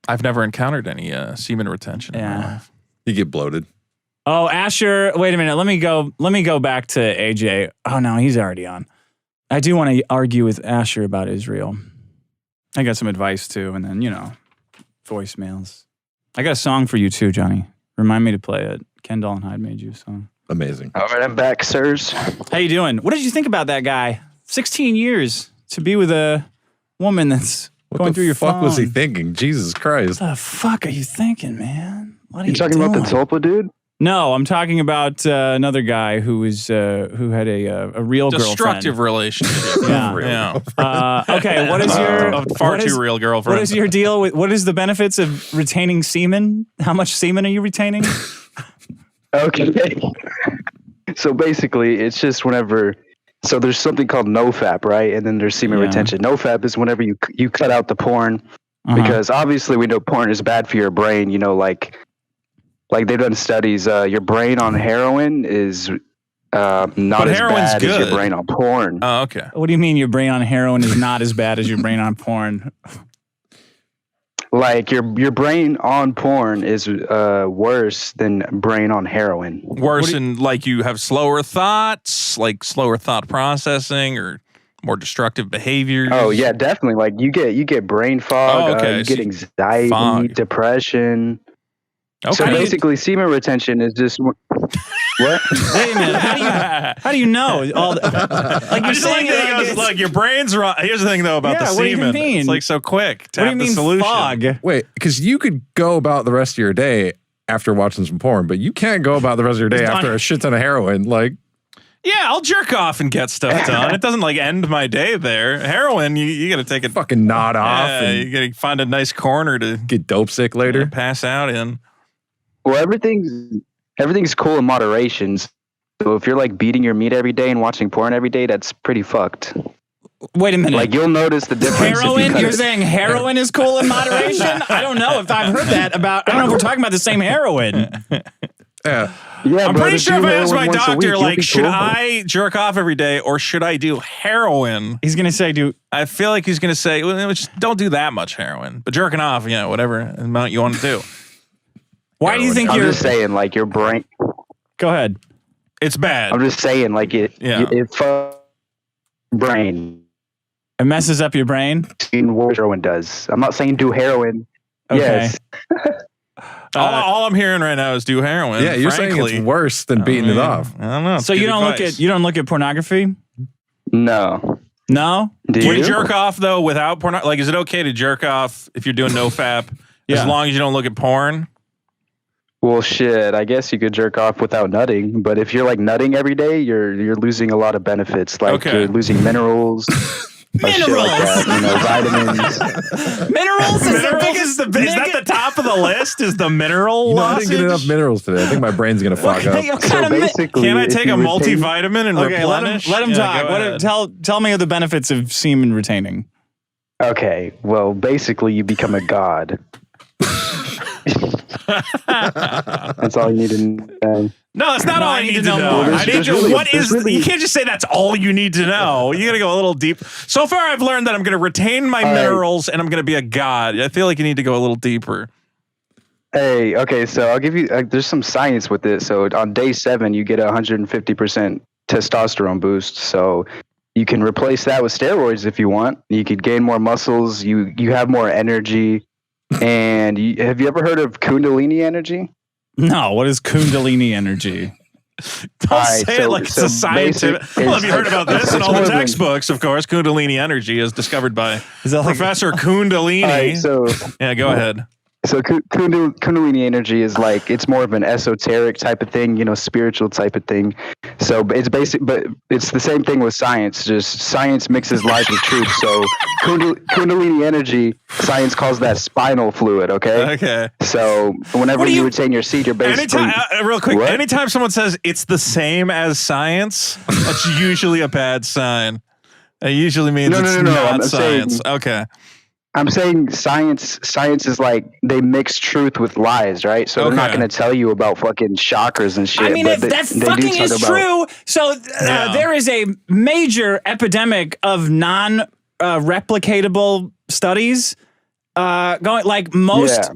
I've never encountered any semen retention. Yeah. You get bloated. Oh, Asher, wait a minute. Let me go back to AJ. Oh no, he's already on. I do want to argue with Asher about Israel. I got some advice too, and then voicemails. I got a song for you too, Johnny. Remind me to play it. Ken Doll and Hyde made you a song. Amazing. All right, I'm back, sirs. How you doing? What did you think about that guy? 16 years to be with a woman that's going through your phone. What the fuck was he thinking? Jesus Christ. What the fuck are you thinking, man? What are You talking about the Tulpa dude? No, I'm talking about another guy who was who had a real destructive relationship. Yeah. Okay, what is your far too real girlfriend? What is your deal with? What is the benefits of retaining semen? How much semen are you retaining? Okay. So basically, it's just whenever. So there's something called nofap, right? And then there's semen retention. Nofap is whenever you cut out the porn, because obviously we know porn is bad for your brain. Like they've done studies, your brain on heroin is not as bad as your brain on porn. Oh, okay. What do you mean your brain on heroin is not as bad as your brain on porn? Like your brain on porn is worse than brain on heroin. Worse in like you have slower thoughts, like slower thought processing, or more destructive behaviors. Oh yeah, definitely. Like you get brain fog. Oh, okay. You get anxiety, depression. Okay. So basically, semen retention is just what? Wait a minute. How do you know? Like you're saying, look, your brain's wrong. Here's the thing, though, about the what do you semen. mean? It's like so quick. What do you mean fog? Wait, because you could go about the rest of your day after watching some porn, but you can't go about the rest of your day after a shit ton of heroin. Like, yeah, I'll jerk off and get stuff done. It doesn't like end my day there. Heroin, you got to take it. Fucking nod off. And you got to find a nice corner to get dope sick later. Pass out in. Well, everything's cool in moderation. So if you're like beating your meat every day and watching porn every day, that's pretty fucked. Wait a minute. Like you'll notice the difference. Heroin? You're saying heroin is cool in moderation? I don't know if I've heard that about. I don't know if we're talking about the same heroin. Yeah. Yeah, I'm pretty sure if I ask my doctor, like, should cool. I jerk off every day or should I do heroin? He's gonna say, I feel like he's gonna say, well, just don't do that much heroin, but jerking off, whatever amount you want to do. Why do you think I'm just saying, like your brain. Go ahead. It's bad. I'm just saying, like it brain. It messes up your brain. What heroin does. I'm not saying do heroin. Okay. Yes. All I'm hearing right now is do heroin. Yeah, you're saying it's worse than beating it off. I don't know. So you don't look at pornography? No. No? Would you jerk off though without porn? Like, is it okay to jerk off if you're doing nofap as long as you don't look at porn? Well, shit. I guess you could jerk off without nutting, but if you're like nutting every day, you're losing a lot of benefits. Like you're losing minerals. Shit like that, vitamins. Minerals is the biggest. Is that the top of the list? Is the mineral? I didn't get enough minerals today. I think my brain's gonna fog up. So basically, can I take a multivitamin and replenish? Let him talk. Tell me of the benefits of semen retaining. Okay, well, basically, you become a god. That's all you need to know. No, that's not all I need to know. You can't just say that's all you need to know. You got to go a little deep. So far, I've learned that I'm going to retain my minerals and I'm going to be a god. I feel like you need to go a little deeper. Hey, okay, so I'll give you, there's some science with it. So on day 7, you get 150% testosterone boost. So you can replace that with steroids if you want. You could gain more muscles. You have more energy. And have you ever heard of Kundalini energy? No, what is Kundalini energy? Don't say it like it's a scientific. Well, have you heard about this in all the textbooks? Of course, Kundalini energy is discovered by Professor Kundalini. Yeah, go ahead. So Kundalini energy is like, it's more of an esoteric type of thing, spiritual type of thing. So it's basic, but it's the same thing with science. Just science mixes lies with truth. So Kundalini energy, science calls that spinal fluid. Okay. Okay. So whenever you retain your seed, you're basically real quick. What? Anytime someone says it's the same as science, that's usually a bad sign. It usually means it's not science. Okay. I'm saying science is like they mix truth with lies, right? So they're not going to tell you about fucking chakras and shit. I mean, if that fucking is true, so there is a major epidemic of non-replicatable studies going. Like most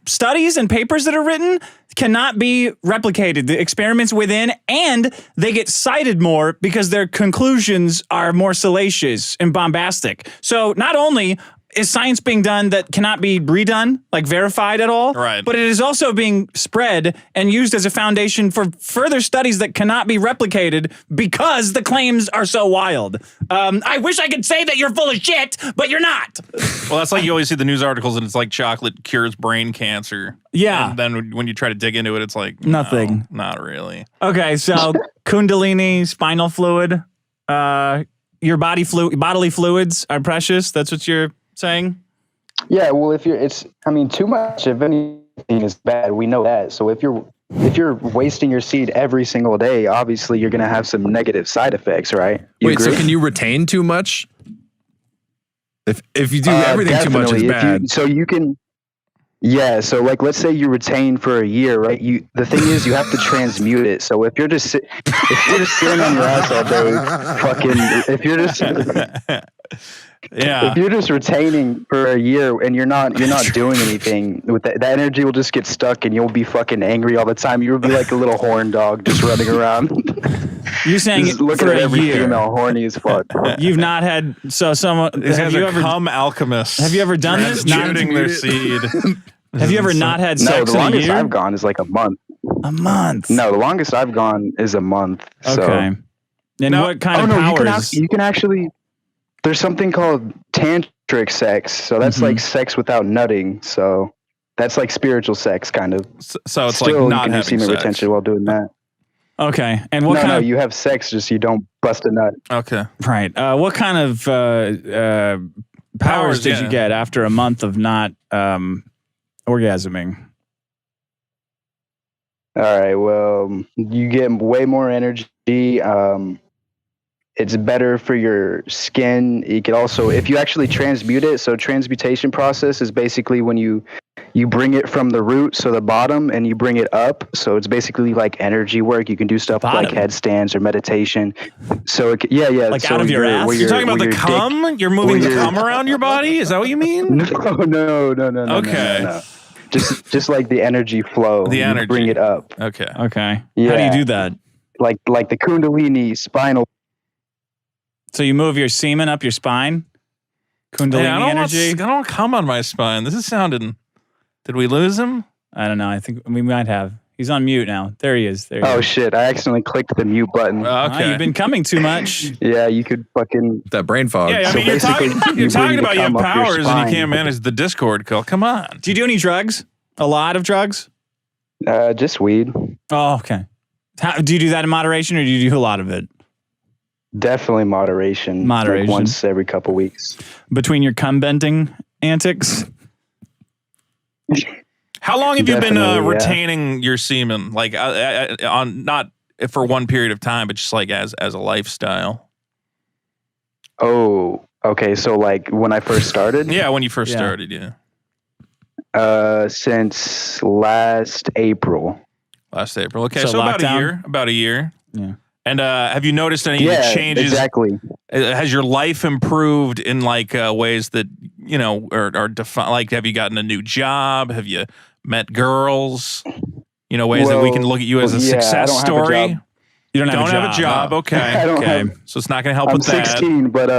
studies and papers that are written cannot be replicated. The experiments within, and they get cited more because their conclusions are more salacious and bombastic. So not only is science being done that cannot be redone, like verified at all. Right. But it is also being spread and used as a foundation for further studies that cannot be replicated because the claims are so wild. I wish I could say that you're full of shit, but you're not. Well, that's like you always see the news articles and it's like chocolate cures brain cancer. Yeah. And then when you try to dig into it, it's like nothing. No, not really. Okay, so Kundalini, spinal fluid, your bodily fluids are precious. That's what you're saying? Yeah, well, too much of anything is bad. We know that. So if you're wasting your seed every single day, obviously you're going to have some negative side effects, right? Wait, so can you retain too much? If you do everything too much is bad. So like let's say you retain for a year, right? The thing is you have to transmute it. So if you're just sitting on your ass all day, if you're just retaining for a year and you're not doing anything with that energy will just get stuck and you'll be fucking angry all the time. You'll be like a little horn dog just running around. You're saying just looking at every female horny as fuck. You've not had have you ever alchemists? Have you ever done this? Transmuting their seed. Have you ever not had sex the in a longest year? I've gone is like a month. A month? No, the longest I've gone is a month. Okay. So. And what kind of powers? You can actually. There's something called tantric sex. So that's like sex without nutting. So that's like spiritual sex, kind of. So it's still, like not you can having do semen sex. retention while doing that. Okay. And what kind of? You have sex, just you don't bust a nut. Okay. Right. What kind of powers did you get after a month of not orgasming? All right. Well, you get way more energy. It's better for your skin. You could also, if you actually transmute it. So transmutation process is basically when you bring it from the root, so the bottom, and you bring it up. So it's basically like energy work. You can do stuff like headstands or meditation. So like so out of your ass. You're talking about the cum? You're moving the cum around your body? Is that what you mean? No. Okay. No. Just like the energy flow. The energy. You bring it up. Okay. Yeah. How do you do that? Like the Kundalini spinal. So you move your semen up your spine? Kundalini energy? I don't want cum on my spine. This is sounding... Did we lose him? I don't know. I think we might have. He's on mute now. There he is. Shit. I accidentally clicked the mute button. Okay. You've been coming too much. Yeah, you could fucking... That brain fog. Yeah, I mean, you're talking about you have powers and you can't manage the Discord call. Come on. Do you do any drugs? A lot of drugs? Just weed. Oh, okay. Do you do that in moderation or do you do a lot of it? Definitely moderation. Moderation. Like once every couple weeks. Between your cum bending antics? How long have you been retaining your semen? Like on not for one period of time, but just like as a lifestyle? Oh, okay. So like when I first started? Yeah, when you first started, yeah. Since last April. Last April. Okay, so about a year. Yeah. And have you noticed any changes? Exactly. Has your life improved in like ways that are defined? Like, have you gotten a new job? Have you met girls? Ways that we can look at you as a success story. You don't have a job. Okay. So it's not going to help with that. I'm 16, but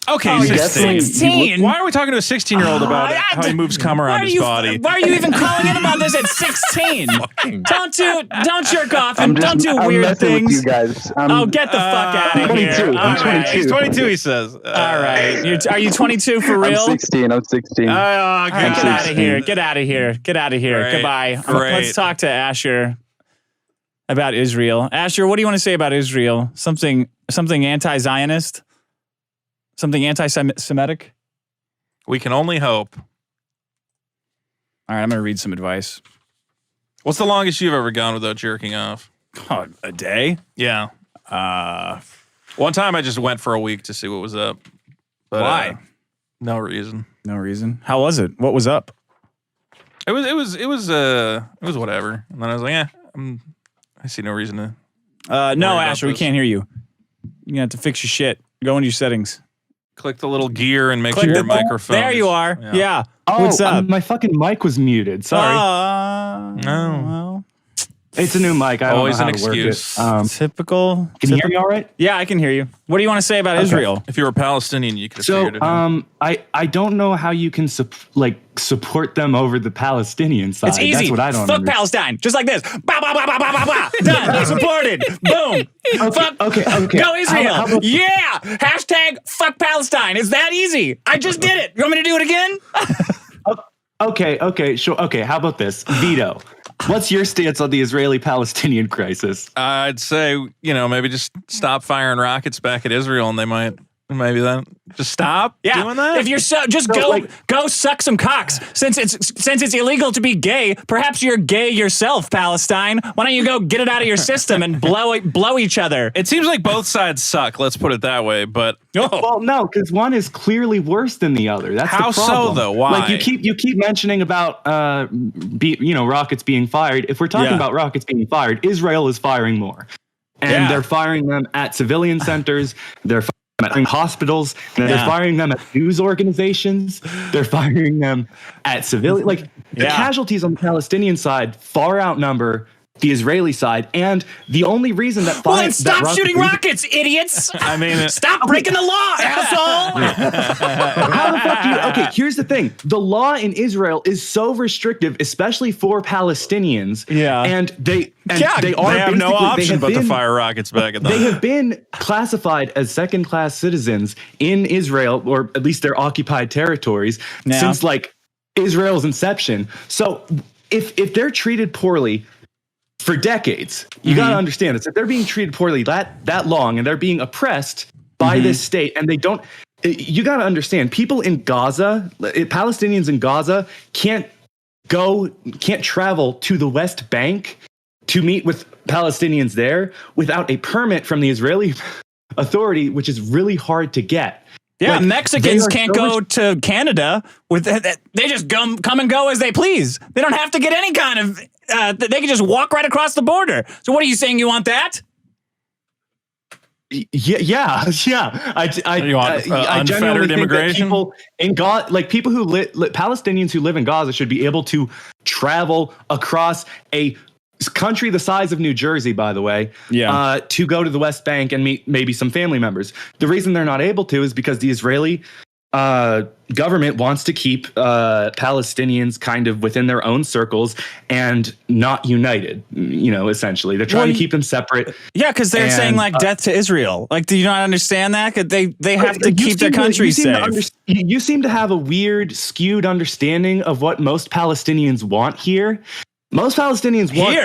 okay, 16. Why are we talking to a 16-year-old about how he moves cum around his body? Why are you even calling in about this at 16? Don't jerk off and don't do weird things. With you guys. Get the fuck out of here. I'm 22. He's 22, he says. All right. Are you 22 for real? I'm 16. All right, get out of here. Get out of here. Get out of here. Great. Goodbye. Great. Let's talk to Asher about Israel. Asher, what do you want to say about Israel? Something anti-Zionist? Something anti-Semitic? We can only hope. All right, I'm going to read some advice. What's the longest you've ever gone without jerking off? Oh, a day? Yeah. One time I just went for a week to see what was up. But, why? No reason. No reason. How was it? What was up? It was whatever. And then I was like, I see no reason to. No, Asher, we can't hear you. You have to fix your shit. Go into your settings. Click the little gear and make sure your microphone. There you are. Yeah. Oh, what's up? My fucking mic was muted. Sorry. No. Well, It's a new mic. I don't Always know how an to work excuse. it. Typical. Can you hear me all right? Yeah, I can hear you. What do you want to say about Israel? If you were Palestinian, you could have So, figured it out. I don't know how you can support them over the Palestinian side. It's easy. That's what I don't Fuck understand. Palestine. Just like this. Bah, bah, bah, bah, bah, bah, bah. Done. Supported. Boom. Fuck. Okay. Go Israel. How about- Yeah. Hashtag fuck Palestine. It's that easy. I just did it. You want me to do it again? Okay, sure. Okay, how about this? Vito, what's your stance on the Israeli-Palestinian crisis? I'd say, maybe just stop firing rockets back at Israel, and they might maybe then just stop doing that. If you're go suck some cocks. Since it's illegal to be gay, perhaps you're gay yourself, Palestine. Why don't you go get it out of your system and blow each other? It seems like both sides suck. Let's put it that way. But Well, no, because one is clearly worse than the other. That's how the problem. so though? Why? Like you keep mentioning about rockets being fired. If we're talking about rockets being fired, Israel is firing more, and they're firing them at civilian centers. They're firing them at hospitals. And they're firing them at news organizations. They're firing them at civilian. Like the casualties on the Palestinian side far outnumber the Israeli side, and the only reason that stop shooting rockets, idiots! I mean, stop breaking the law, asshole! How the fuck do you? Okay, here's the thing: the law in Israel is so restrictive, especially for Palestinians. Yeah, and they have no option but to fire rockets back at them. They have been classified as second-class citizens in Israel, or at least their occupied territories, since Israel's inception. So if they're treated poorly for decades, you got to understand this. If they're being treated poorly that long and they're being oppressed by this state, and they don't, you got to understand, people in Gaza, Palestinians in Gaza can't travel to the West Bank to meet with Palestinians there without a permit from the Israeli authority, which is really hard to get. Yeah, Mexicans can't go to Canada they just come and go as they please. They don't have to get any kind of they can just walk right across the border. So what are you saying? You want that? Yeah. You want unfettered immigration? People in Gaza, Palestinians who live in Gaza, should be able to travel across a country the size of New Jersey, by the way, to go to the West Bank and meet maybe some family members. The reason they're not able to is because the Israeli government wants to keep Palestinians kind of within their own circles and not united, essentially. They're trying to keep them separate. Yeah, because they're saying death to Israel. Do you not understand that? They have to keep their country safe. You seem to have a weird, skewed understanding of what most Palestinians want here. Most Palestinians want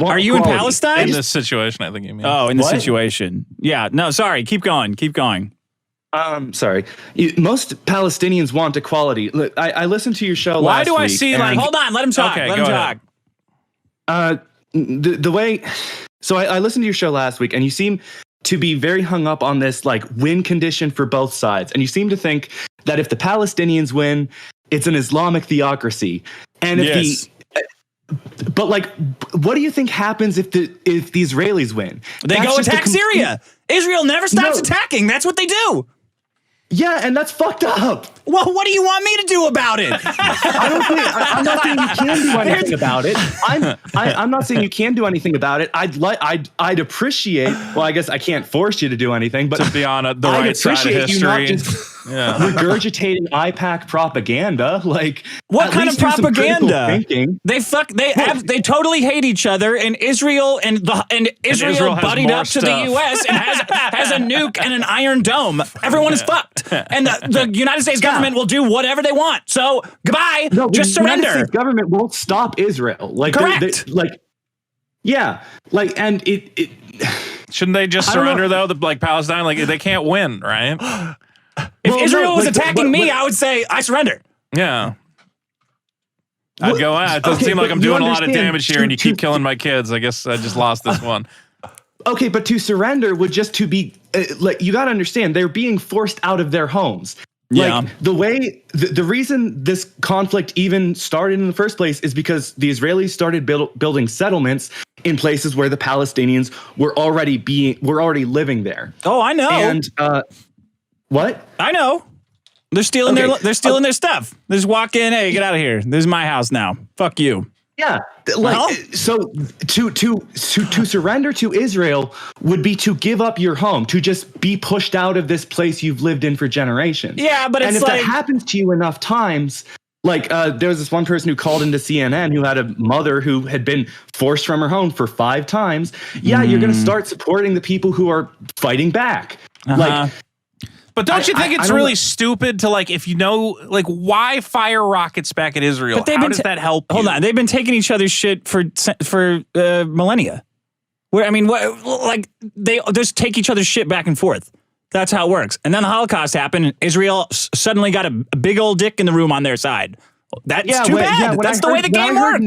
Are you equality. in Palestine? In this situation, I think you mean. Oh, in the situation. Yeah. No, sorry. Keep going. Sorry. Most Palestinians want equality. Look, I listened to your show last week. Why do I see hold on, let him talk. Okay, let him talk. The way, so I listened to your show last week, and you seem to be very hung up on this win condition for both sides. And you seem to think that if the Palestinians win, it's an Islamic theocracy. And but what do you think happens if the Israelis win? They go attack Syria. Israel never stops attacking. That's what they do. Yeah, and that's fucked up. Well, what do you want me to do about it? I'm not saying you can do anything about it. I'm not saying you can do anything about it. I'd appreciate. Well, I guess I can't force you to do anything, but to be on the right side of history. You not just regurgitating IPAC propaganda. What kind of propaganda? They totally hate each other, and Israel Israel buddied up to the U.S. and has a nuke and an Iron Dome. Everyone is fucked. And the United States government will do whatever they want. So goodbye. No, just surrender. The United States government won't stop Israel. Correct. And it shouldn't they just surrender though? Palestine, they can't win, right? If Israel was attacking me, I would say I surrender. Yeah. I'd go out. It doesn't seem like I'm doing a lot of damage here, and you keep killing my kids. I guess I just lost this one. Okay, but to surrender would just to be you got to understand, they're being forced out of their homes. The reason this conflict even started in the first place is because the Israelis started building settlements in places where the Palestinians were already living there. Oh, I know. And what? I know. They're stealing their stuff. They just walk in, hey, get out of here. This is my house now. Fuck you. Yeah, so to surrender to Israel would be to give up your home, to just be pushed out of this place you've lived in for generations. Yeah, but and if that happens to you enough times, like there was this one person who called into CNN who had a mother who had been forced from her home for 5 times. Yeah, you're going to start supporting the people who are fighting back. Like. But don't you think it's really stupid to if why fire rockets back at Israel? But how does that help? Hold on, they've been taking each other's shit for millennia. Where they just take each other's shit back and forth. That's how it works. And then the Holocaust happened, and Israel suddenly got a big old dick in the room on their side. That's too bad. Yeah, that's the way the game works.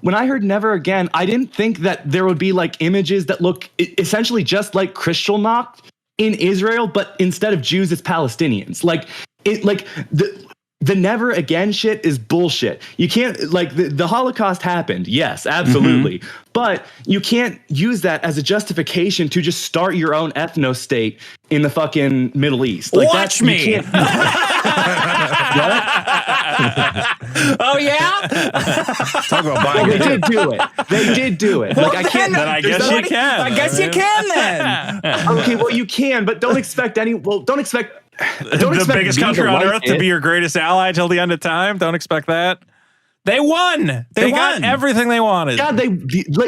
When I heard never again, I didn't think that there would be images that look essentially just like Kristallnacht in Israel, but instead of Jews, it's Palestinians. The never again shit is bullshit. You can't the Holocaust happened. Yes, absolutely. But you can't use that as a justification to just start your own ethno state in the fucking Middle East. Watch me. Oh yeah. Talk about buying. They did do it. They did do it. I can't. Then I guess you can. I guess you can then. Okay, well you can, but don't expect the biggest country on earth to be your greatest ally till the end of time. Don't expect that. They won. They got everything they wanted. Yeah,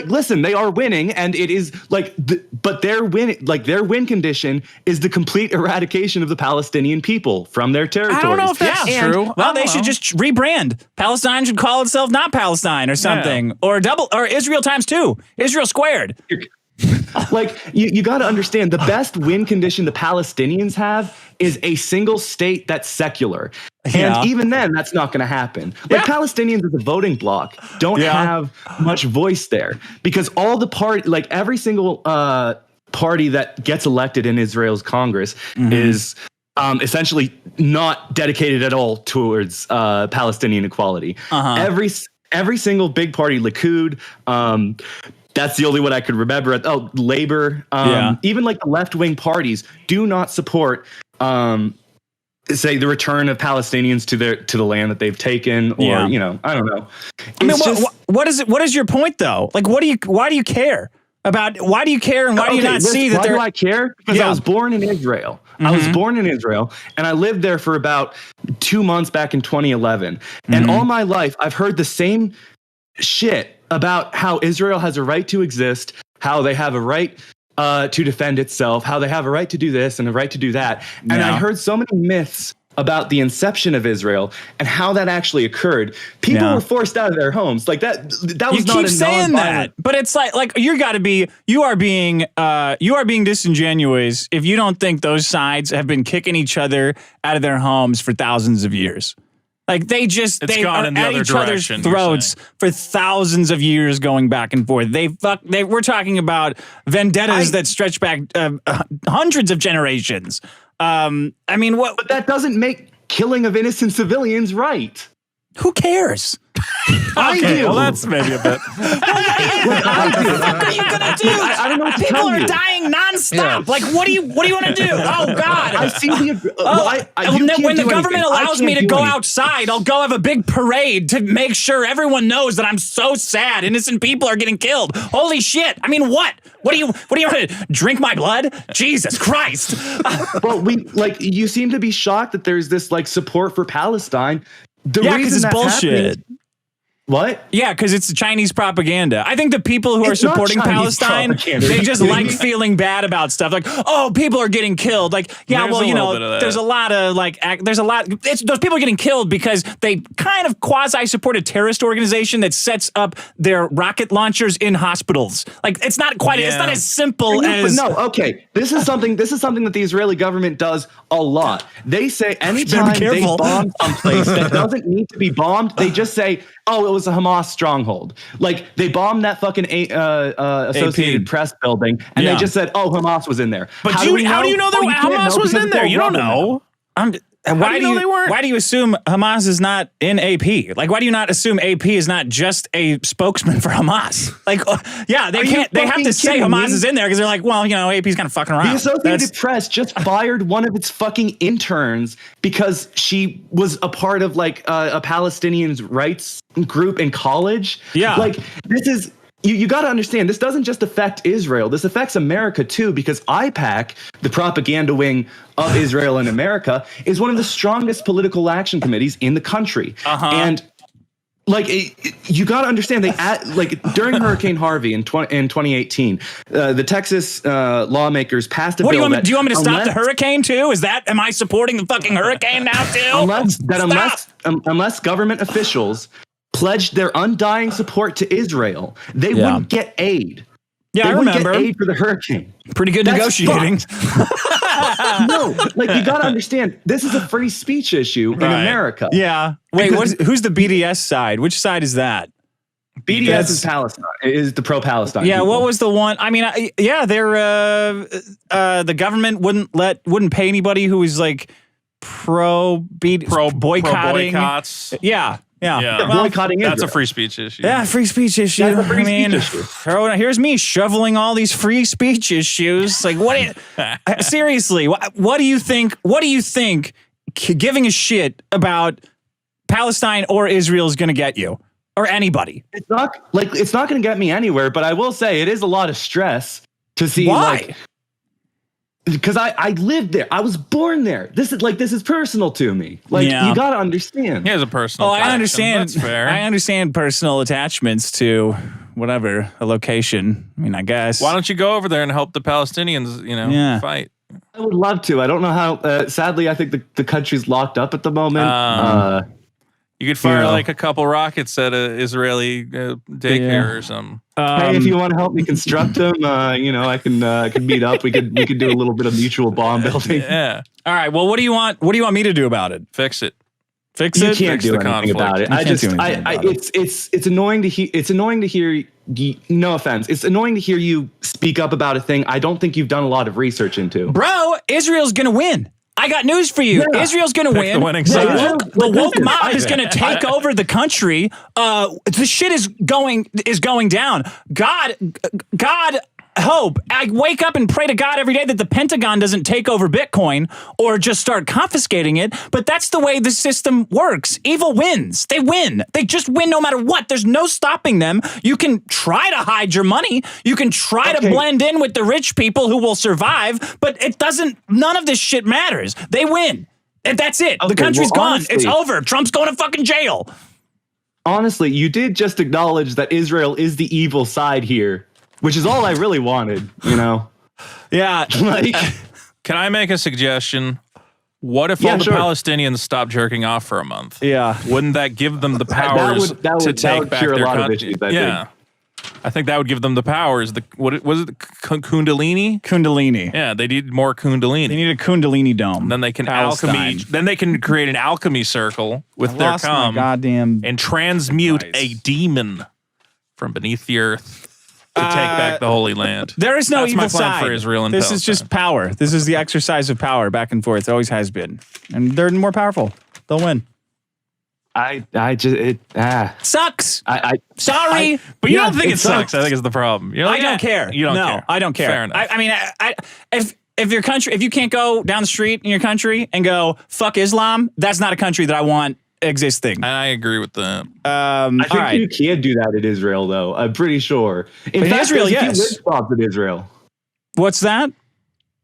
listen, they are winning, and it is but their win condition is the complete eradication of the Palestinian people from their territories. I don't know if that's true. Well, they should just rebrand. Palestine should call itself not Palestine or something, or Israel times 2, Israel squared. You got to understand, the best win condition the Palestinians have is a single state that's secular. And even then, that's not going to happen. Palestinians as a voting bloc don't have much voice there, because all the every single party that gets elected in Israel's Congress is essentially not dedicated at all towards Palestinian equality. Every single big party, Likud, that's the only one I could remember. Oh, Labor, even the left-wing parties do not support, say, the return of Palestinians to the land that they've taken, or I don't know. What is your point though? Why do you care about? Why do you care, and why do you not see that? Why do I care? Because I was born in Israel. I was born in Israel, and I lived there for about 2 months back in 2011. And all my life, I've heard the same shit about how Israel has a right to exist, how they have a right to defend itself, how they have a right to do this and a right to do that. And I heard so many myths about the inception of Israel and how that actually occurred. People were forced out of their homes. That was not a saying that, but it's you are being disingenuous if you don't think those sides have been kicking each other out of their homes for thousands of years. They are at each other's throats for thousands of years, going back and forth. We're talking about vendettas that stretch back hundreds of generations. But that doesn't make killing of innocent civilians right. Who cares? I do. Well, that's maybe a bit. What are you gonna do? I don't know what to People tell are you. dying nonstop. What do you want to do? Oh God! I see the. When the government allows me to go outside, I'll go have a big parade to make sure everyone knows that I'm so sad. Innocent people are getting killed. Holy shit! What? What do you want to drink my blood? Jesus Christ! Well, you seem to be shocked that there's this support for Palestine. Because it's bullshit. What? Yeah, because it's Chinese propaganda. I think the people who are supporting Palestine, they just like feeling bad about stuff. People are getting killed. There's a lot of those people are getting killed because they kind of quasi-support a terrorist organization that sets up their rocket launchers in hospitals. It's not quite. It's not as simple as. No, okay. This is something that the Israeli government does a lot. They say anytime they bomb someplace that doesn't need to be bombed, they just say, "Oh, it was a Hamas stronghold." They bombed that fucking Associated Press building, and they just said, "Oh, Hamas was in there." But how do you know that Hamas was in there? You don't know. And why do you assume Hamas is not in AP? Like, why do you not assume AP is not just a spokesman for Hamas? Like, yeah, they can't. They have to say Hamas is in there because they're like, well, you know, AP's kind of fucking around. The Associated Press just fired one of its fucking interns because she was a part of like a Palestinian rights group in college. Yeah, like this is. You got to understand, this doesn't just affect Israel. This affects America, too, because IPAC, the propaganda wing of Israel and America, is one of the strongest political action committees in the country. And, like, you got to understand, during Hurricane Harvey in 2018, the Texas lawmakers passed a bill do you want me to stop the hurricane, too? Am I supporting the fucking hurricane now, too? Unless government officials pledged their undying support to Israel, they wouldn't get aid. Yeah, they I remember. Get aid for the hurricane. Pretty good negotiating. No, like you got to understand, this is a free speech issue in America. Yeah. Wait, who's the BDS side? Which side is that? BDS is Palestine. Is the pro-Palestine. Yeah. People. What was the one? I mean, they're the government wouldn't pay anybody who was like pro boycotting. Boycotts. Yeah. Yeah. Boycotting that's Israel. a free speech issue. Yeah, free speech issue. That's a free speech issue. Here's me shoveling all these free speech issues. Like, what? Seriously, what do you think? What do you think giving a shit about Palestine or Israel is going to get you, or anybody? It's not going to get me anywhere. But I will say it is a lot of stress to see. Why? Because I lived there. I was born there. This is personal to me. Like, you got to understand. He has a personal I understand. That's fair. I understand personal attachments to whatever, a location. I mean, I guess. Why don't you go over there and help the Palestinians, fight? I would love to. I don't know how. Sadly, I think the country's locked up at the moment. You could fire like a couple rockets at an Israeli daycare or something. Hey, if you want to help me construct them, I can meet up. We could do a little bit of mutual bomb building. Yeah. All right. Well, what do you want? What do you want me to do about it? Fix it. Fix You it. can't do anything about it. It's annoying to hear. It's annoying to hear. No offense. It's annoying to hear you speak up about a thing I don't think you've done a lot of research into. Bro, Israel's gonna win. I got news for you. Yeah. Israel's going to win. The winning side. The woke mob is going to take over the country. The shit is going down. God hope. I wake up and pray to God every day that the Pentagon doesn't take over Bitcoin or just start confiscating it. But that's the way the system works. Evil wins. They win. They just win no matter what. There's no stopping them. You can try to hide your money. You can try to blend in with the rich people who will survive. But it doesn't. None of this shit matters. They win. And that's it. The country's gone. Honestly, it's over. Trump's going to fucking jail. Honestly, you did just acknowledge that Israel is the evil side here. Which is all I really wanted, Yeah. Like, can I make a suggestion? What if all the Palestinians stopped jerking off for a month? Yeah. Wouldn't that give them the powers to take back their country? Yeah. I think that would give them the powers. What was it? Kundalini? Kundalini. Yeah, they need more Kundalini. They need a Kundalini dome. Then they can alchemy. Then they can create an alchemy circle with their cum and transmute a demon from beneath the earth. To take back the Holy Land. There is no That's evil my plan side. For Israel and this Palestine. is just power. This is the exercise of power back and forth. It always has been. And they're more powerful. They'll win. Sucks. Sorry. But you don't think it sucks. I think it's the problem. You're like, I don't care. You don't care. I don't care. Fair enough. I mean, if your country, if you can't go down the street in your country and go, fuck Islam, that's not a country that I want existing. I agree with that. I think you can do that in Israel, though. I'm pretty sure. In fact, Israel, yes. In Israel. What's that?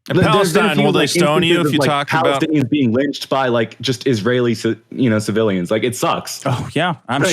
In Palestine, will they stone you if you talk about Palestinians being lynched by just Israeli, civilians? Like, it sucks. Oh yeah, I'm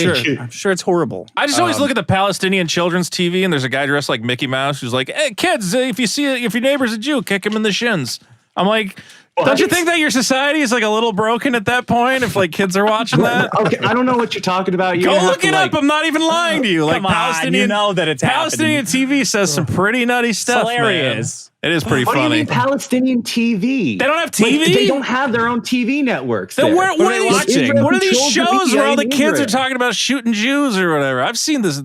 sure it's horrible. I just always look at the Palestinian children's TV, and there's a guy dressed like Mickey Mouse who's like, "Hey, kids, if your neighbor's a Jew, kick him in the shins." I'm like, don't you think that your society is like a little broken at that point if like kids are watching that? Okay, I don't know what you're talking about. Go look it up. I'm not even lying to you. Like Palestinian, you know that it's Palestinian TV says some pretty nutty stuff. It's hilarious. Man. It is pretty funny. What do you mean Palestinian TV? They don't have TV. They don't have their own TV networks. Then what are they watching? What are these shows where all the kids are talking about shooting Jews or whatever? I've seen this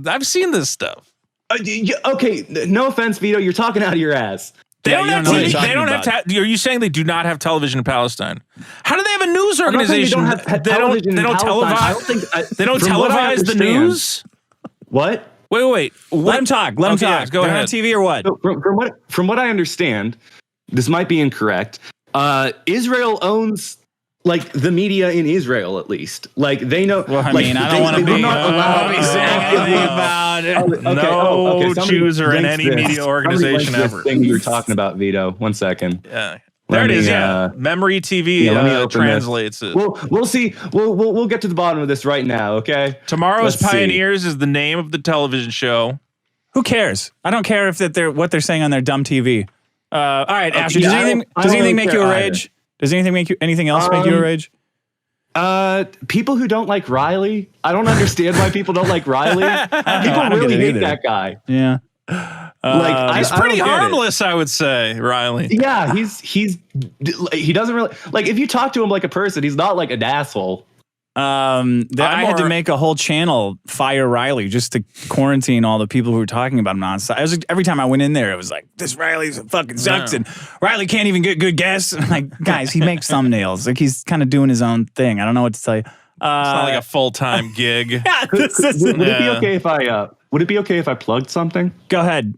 stuff. Okay, no offense, Vito. You're talking out of your ass. They don't have TV. They don't have. Are you saying they do not have television in Palestine? How do they have a news organization? They don't televise. They don't televise the news. What? Wait. Let him talk. Let him talk. Go ahead. On TV or what? So from what I understand, this might be incorrect. Israel owns like the media in Israel, at least. Like they know. Well, I like, mean, I don't want to be saying anything about it. No Jews are in any media organization ever. Thing you were talking about, Vito. 1 second. Yeah. There it is. Yeah, Memory TV translates it. We'll see. We'll get to the bottom of this right now. Okay. Tomorrow's Pioneers is the name of the television show. Who cares? I don't care if what they're saying on their dumb TV. All right, Asher. Does anything make you a rage? Does anything else make you a rage? People who don't like Riley. I don't understand why people don't like Riley. People really hate that guy. Yeah. He's pretty harmless, I would say, Riley. Yeah, he doesn't really like. If you talk to him like a person, he's not like an asshole. I had to make a whole channel fire Riley just to quarantine all the people who were talking about him nonstop. Every time I went in there, it was like, this Riley's fucking sucks, and Riley can't even get good guests. I'm like, guys, he makes thumbnails. Like he's kind of doing his own thing. I don't know what to tell you. It's not like a full-time gig. Would it be okay if I? Would it be okay if I plugged something? Go ahead.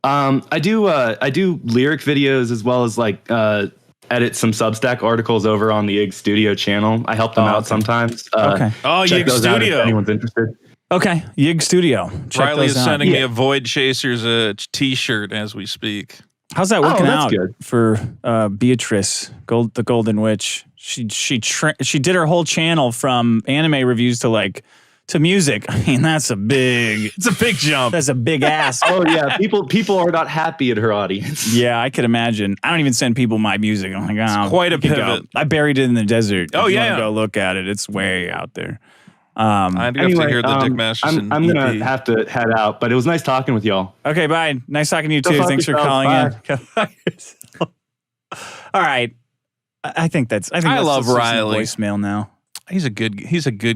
I do lyric videos as well as like edit some Substack articles over on the Ig Studio channel. I help them out sometimes. Okay. Ig Studio. If anyone's interested. Okay, Ig Studio. Riley is sending me a Void Chasers t-shirt as we speak. How's that working out for Beatrice, the Golden Witch? She did her whole channel from anime reviews to music. I mean, it's a big jump. That's a big ass. Oh yeah, people are not happy at her audience. Yeah, I could imagine. I don't even send people my music. I'm like, it's quite a pivot. I buried it in the desert. Oh yeah, go look at it. It's way out there. I'd have to hear the Dick Masterson. I'm gonna have to head out, but it was nice talking with y'all. Okay, bye. Nice talking to you too. Thanks for calling in. All right. I think I love Riley. Voicemail now. He's a good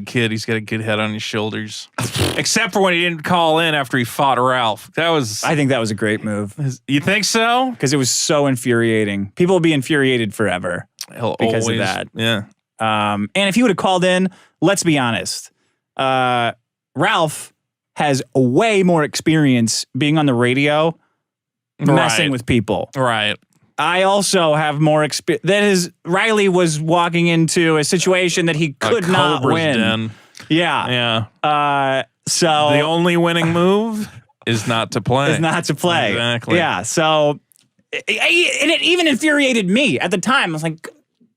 kid. He's got a good head on his shoulders. Except for when he didn't call in after he fought Ralph. I think that was a great move. You think so? Because it was so infuriating. People will be infuriated forever because of that. Yeah. And if he would have called in, let's be honest, Ralph has way more experience being on the radio, messing with people. Right. I also have more experience. Riley was walking into a situation that he could not win. Den. Yeah. So the only winning move is not to play. Exactly. Yeah. So it even infuriated me at the time. I was like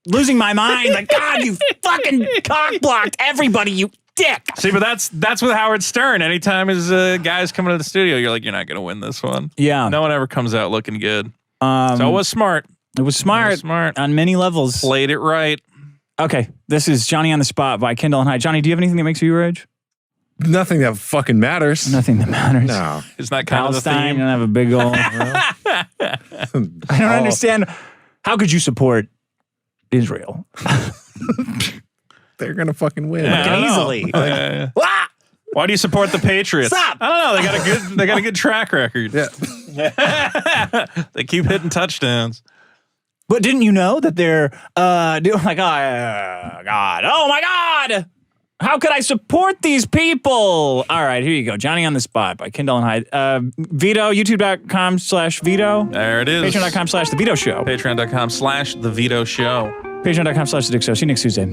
losing my mind. Like, God, you fucking cock blocked everybody, you dick. See, but that's with Howard Stern. Anytime his guys coming to the studio, you're like, you're not going to win this one. Yeah. No one ever comes out looking good. So it was smart. It was smart on many levels. Played it right. Okay, this is Johnny on the Spot by Kindle and Hyde. Johnny, do you have anything that makes you rage? Nothing that fucking matters. Nothing that matters. No. It's not kind Palestine, of the theme. Don't have a big old... I don't understand. How could you support Israel? They're going to fucking win. Easily. Why do you support the Patriots? Stop. I don't know. They got a good track record. Yeah. They keep hitting touchdowns. But didn't you know that they're like, oh my God. How could I support these people? All right, here you go. Johnny on the Spot by Kindle and Hyde. Vito, youtube.com/Vito. There it is. Patreon.com/The Vito Show. Patreon.com/The Vito Show. Patreon.com/The Dick Show. See you next Tuesday.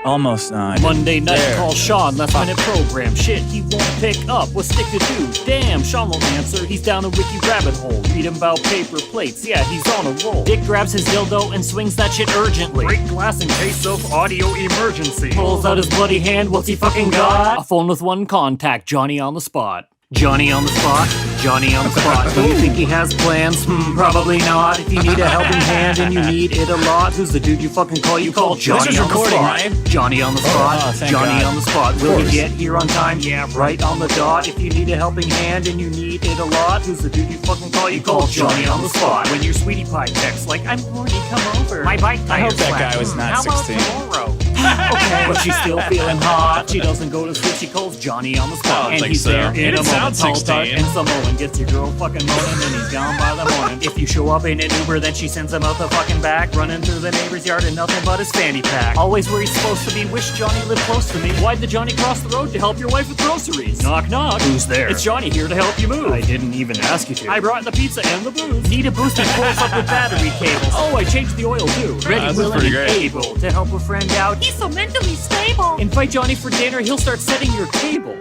Almost Monday night, call Sean, last minute program. Shit, he won't pick up. What's Stick to do? Damn, Sean won't answer. He's down a wiki rabbit hole. Read him about paper plates. Yeah, he's on a roll. Dick grabs his dildo and swings that shit urgently. Break glass in case of audio emergency. Pulls out his bloody hand. What's he fucking got? A phone with one contact. Johnny on the Spot. Johnny on the Spot. Johnny on the Spot. Do you think he has plans? Probably not. If you need a helping hand and you need it a lot, who's the dude you fucking call? You call Johnny on the Spot. Right? Johnny on the Spot. Johnny on the Spot. Will he get here on time? Yeah, right on the dot. If you need a helping hand and you need it a lot, who's the dude you fucking call? You call Johnny on the Spot. When your sweetie pie texts like, I'm horny, come over. My bike tire I hope that guy was not 16. How about tomorrow? Okay, but she's still feeling hot. She doesn't go to sleep, she calls Johnny on the spot. And he's there in a moment, tall, dark, and Samoan. Gets your girl fucking moaning, and he's gone by the morning. If you show up in an Uber, then she sends him out the fucking back. Running through the neighbor's yard and nothing but his fanny pack. Always where he's supposed to be, wish Johnny lived close to me. Why'd the Johnny cross the road to help your wife with groceries? Knock, knock. Who's there? It's Johnny here to help you move. I didn't even ask you to. I brought the pizza and the booze. Need a booster, pulls up with battery cables. Oh, I changed the oil too. Ready, willing, and able to help a friend out. He's so mentally stable. Invite Johnny for dinner, he'll start setting your table.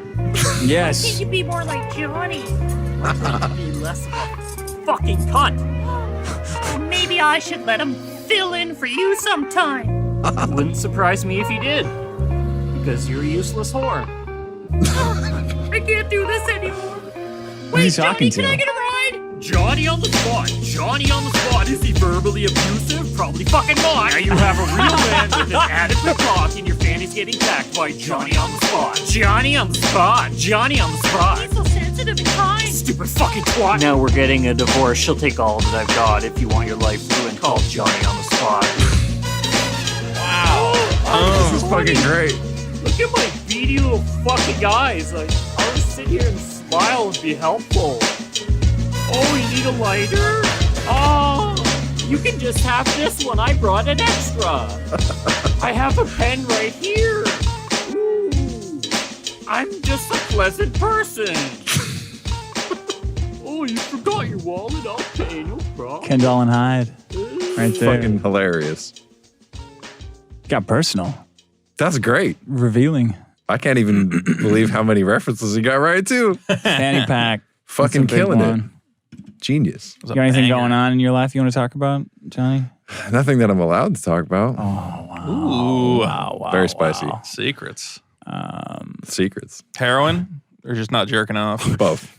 Yes. Why can't you be more like Johnny? Be less of a fucking cunt. Maybe I should let him fill in for you sometime. Wouldn't surprise me if he did. Because you're a useless whore. I can't do this anymore. Who's he talking Johnny, to? can I get a ride? Johnny on the spot. Johnny on the spot. Is he verbally abusive? Probably fucking not. Now you have a real man with an adequate cock and your fanny's getting packed by Johnny on the spot. Johnny on the spot. Johnny on the spot. He's so sensitive and kind. Stupid fucking twat. Now we're getting a divorce. She'll take all that I've got if you want your life ruined. Call Johnny on the spot. This is fucking great. Look at my beady little fucking eyes. Like, I'll just sit here and smile and be helpful. Oh, you need a lighter? Oh, you can just have this one. I brought an extra. I have a pen right here. Ooh, I'm just a pleasant person. Oh, you forgot your wallet. I'll pay, no problem. Kendall and Hyde. Right there. Fucking hilarious. Got personal. That's great. Revealing. I can't even believe how many references he got right, too. Fanny pack. Fucking That's a big killing one. it. Genius. You got anything going on in your life you want to talk about, Johnny? Nothing that I'm allowed to talk about. Oh, wow. Ooh. Wow. Very spicy. Secrets. Secrets. Heroin? Or just not jerking off? Both.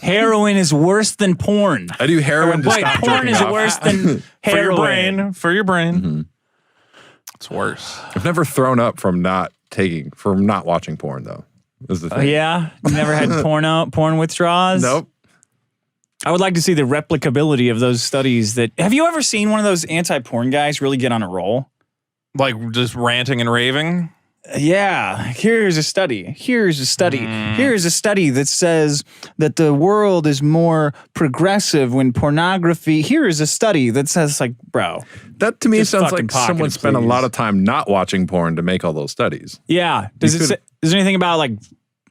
Heroin is worse than porn. I do heroin to Wait, stop porn jerking is off. worse than For your heroin. brain. For your brain. Mm-hmm. It's worse. I've never thrown up from not watching porn, though. Is the thing. Yeah? You never had porn withdrawals? Nope. I would like to see the replicability of those studies. Have you ever seen one of those anti-porn guys really get on a roll? Like just ranting and raving? Yeah. Here's a study. Here's a study that says that the world is more progressive when pornography. Here is a study that says, like, bro. That to me Just sounds fucking like pocket someone it, spent a please. lot of time not watching porn to make all those studies. Yeah. Is there anything about, like,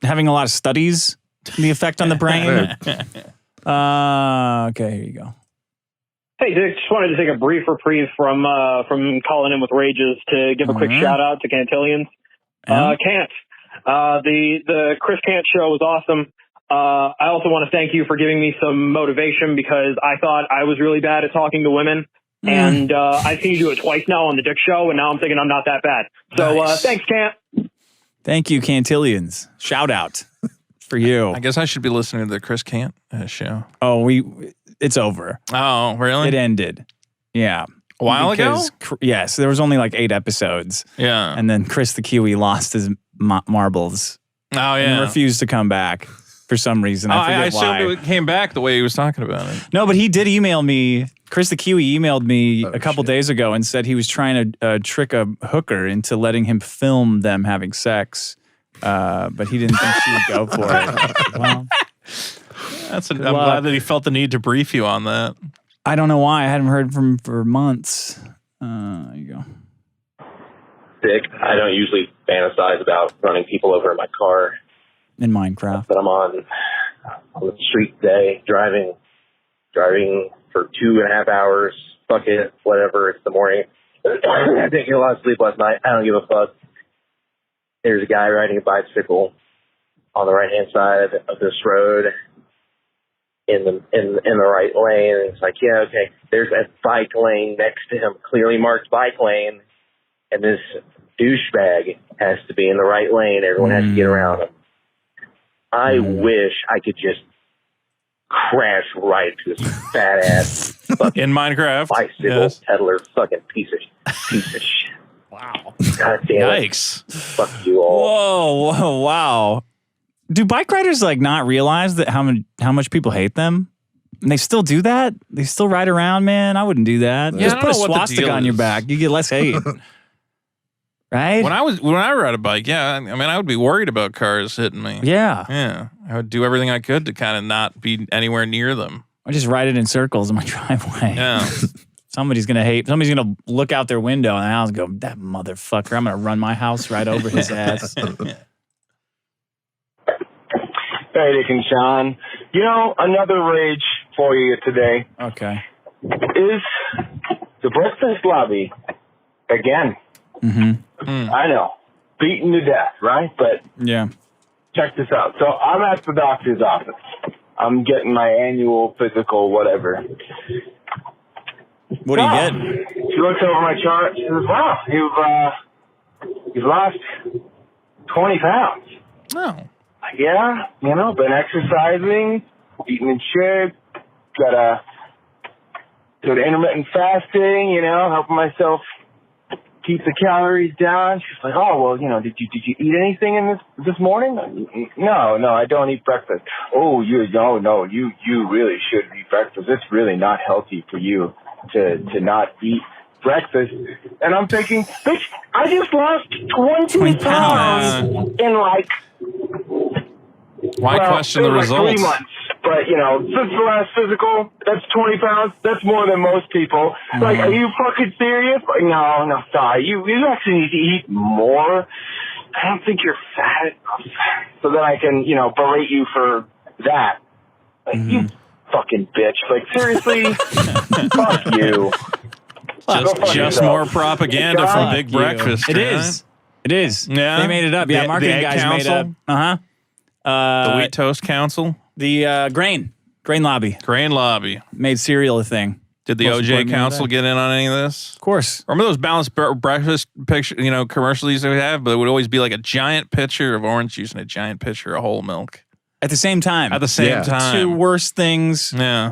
having a lot of studies, the effect on the brain? Okay, here you go. Hey, Dick, just wanted to take a brief reprieve from calling in with rages to give a quick shout out to Cantillions. Cant, the Chris Cant show was awesome. I also want to thank you for giving me some motivation because I thought I was really bad at talking to women. And I've seen you do it twice now on the Dick show, and now I'm thinking I'm not that bad. So Nice. Thanks, Cant. Thank you, Cantillions. Shout out for you. I guess I should be listening to the Chris Cant show. Oh, it's over. Oh, really? It ended. Yeah. A while ago? Yes, there was only like 8 episodes. Yeah. And then Chris the Kiwi lost his marbles. Oh, And yeah. refused to come back for some reason. I forget why. assumed it came back the way he was talking about it. No, but he did email me. Chris the Kiwi emailed me a couple days ago and said he was trying to trick a hooker into letting him film them having sex. But he didn't think she would go for it. Well, I'm glad that he felt the need to brief you on that. I don't know why. I hadn't heard from him for months. There you go. Dick, I don't usually fantasize about running people over in my car, In Minecraft. but I'm on the street today, driving for 2.5 hours. Fuck it, whatever. It's the morning. I didn't get a lot of sleep last night. I don't give a fuck. There's a guy riding a bicycle on the right hand side of this road in the right lane. And it's like, yeah, okay. There's a bike lane next to him, clearly marked bike lane, and this douchebag has to be in the right lane. Everyone has to get around him. I wish I could just crash right to this fat ass In Minecraft. bicycle peddler fucking piece of shit. Wow. God damn it. Yikes. Fuck you all. Whoa, wow. Do bike riders like not realize that how much people hate them? And they still do that? They still ride around, man? I wouldn't do that. Yeah, Just I put a don't know what the swastika deal on your is. back. You get less hate. Right? When I ride a bike, yeah, I mean, I would be worried about cars hitting me. Yeah. I would do everything I could to kind of not be anywhere near them. I just ride it in circles in my driveway. Yeah. Somebody's going to look out their window in the house and go, that motherfucker, I'm going to run my house right over his ass. Hey, Dick and Sean. You know, another rage for you today. Okay. Is the breakfast lobby again. I know. Beaten to death, right? But yeah. Check this out. So I'm at the doctor's office. I'm getting my annual physical, whatever. What do you get? She looks over my chart. She says, wow, you've lost 20 pounds. Oh. Yeah, you know, been exercising, eating in shape, got a good intermittent fasting, you know, helping myself keep the calories down. She's like, oh, well, you know, did you eat anything in this morning? No, I don't eat breakfast. Oh, you really should eat breakfast. It's really not healthy for you to not eat breakfast. And I'm thinking, bitch, I just lost 20 pounds in like... Why question the results? 3 months. But, you know, since the last physical, that's 20 pounds. That's more than most people. Like, are you fucking serious? Like, no, sorry. You actually need to eat more. I don't think you're fat. So then I can, you know, berate you for that. Like, you fucking bitch. Like, seriously? Fuck you. Just more propaganda from Big Breakfast. It is. It is. Yeah. They made it up. Yeah, marketing guys made it up. The Wheat Toast Council. The Grain Lobby. Grain Lobby. Made cereal a thing. Did the OJ Council get in on any of this? Of course. Remember those balanced breakfast picture, you know, commercials that we have, but it would always be like a giant pitcher of orange juice and a giant pitcher of whole milk. At the same time. At the same time. Two worst things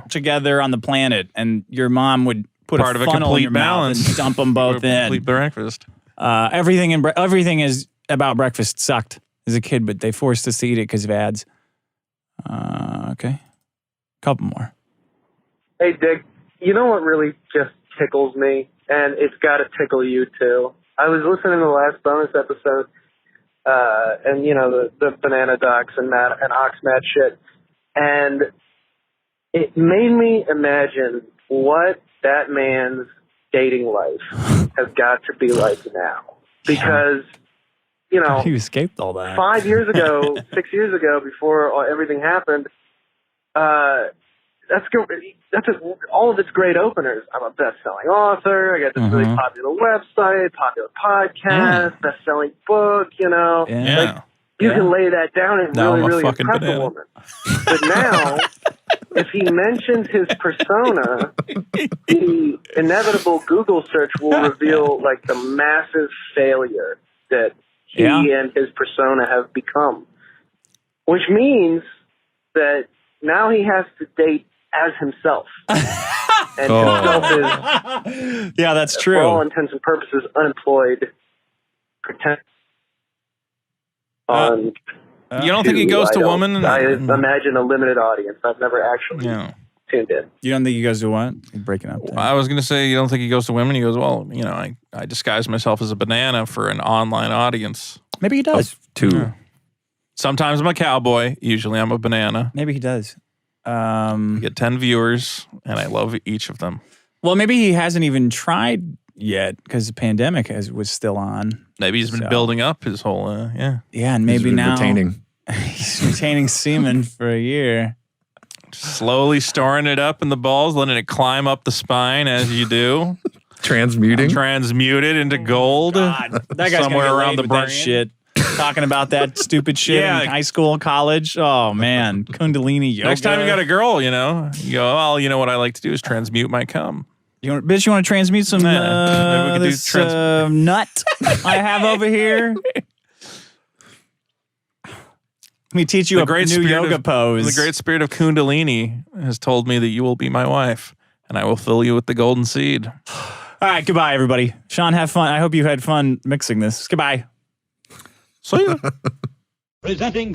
together on the planet, and your mom would put part a of a funnel complete in your balance. mouth and dump them both in. Complete breakfast. Everything is about breakfast sucked as a kid, but they forced us to eat it because of ads. Okay. Couple more. Hey, Dick, you know what really just tickles me? And it's got to tickle you, too. I was listening to the last bonus episode, and, you know, the banana docs and Oxmat shit, and it made me imagine what that man's dating life has got to be like now. Because... You know, he escaped all that. 5 years ago, 6 years ago, before everything happened, all of its great openers. I'm a best-selling author. I got this really popular website, popular podcast, best-selling book. You know, like you can lay that down and really impress a woman. But now, if he mentions his persona, the inevitable Google search will reveal like the massive failure that he and his persona have become, which means that now he has to date as himself. And himself is, that's true. For all intents and purposes, unemployed. You don't think he goes to woman? I imagine a limited audience. I've never actually tuned in. You don't think he goes to what? You're breaking up. I was going to say, you don't think he goes to women? He goes, well, you know, I disguise myself as a banana for an online audience. Maybe he does. Yeah. Sometimes I'm a cowboy. Usually I'm a banana. Maybe he does. I get 10 viewers, and I love each of them. Well, maybe he hasn't even tried yet because the pandemic was still on. Maybe he's been building up his whole, Yeah, and maybe now retaining. He's retaining semen for a year. Slowly storing it up in the balls, letting it climb up the spine as you do. Transmuted into gold. God, that guy's somewhere around the brain. that shit. Talking about that stupid shit in high school, college. Oh man, Kundalini yoga. Next time you got a girl, you know, you go, well, you know what I like to do is transmute my cum. You want to transmute some maybe we could this nut I have over here? Let me teach you a new yoga pose. The great spirit of Kundalini has told me that you will be my wife, and I will fill you with the golden seed. All right, goodbye, everybody. Sean, have fun. I hope you had fun mixing this. Goodbye. See ya. Presenting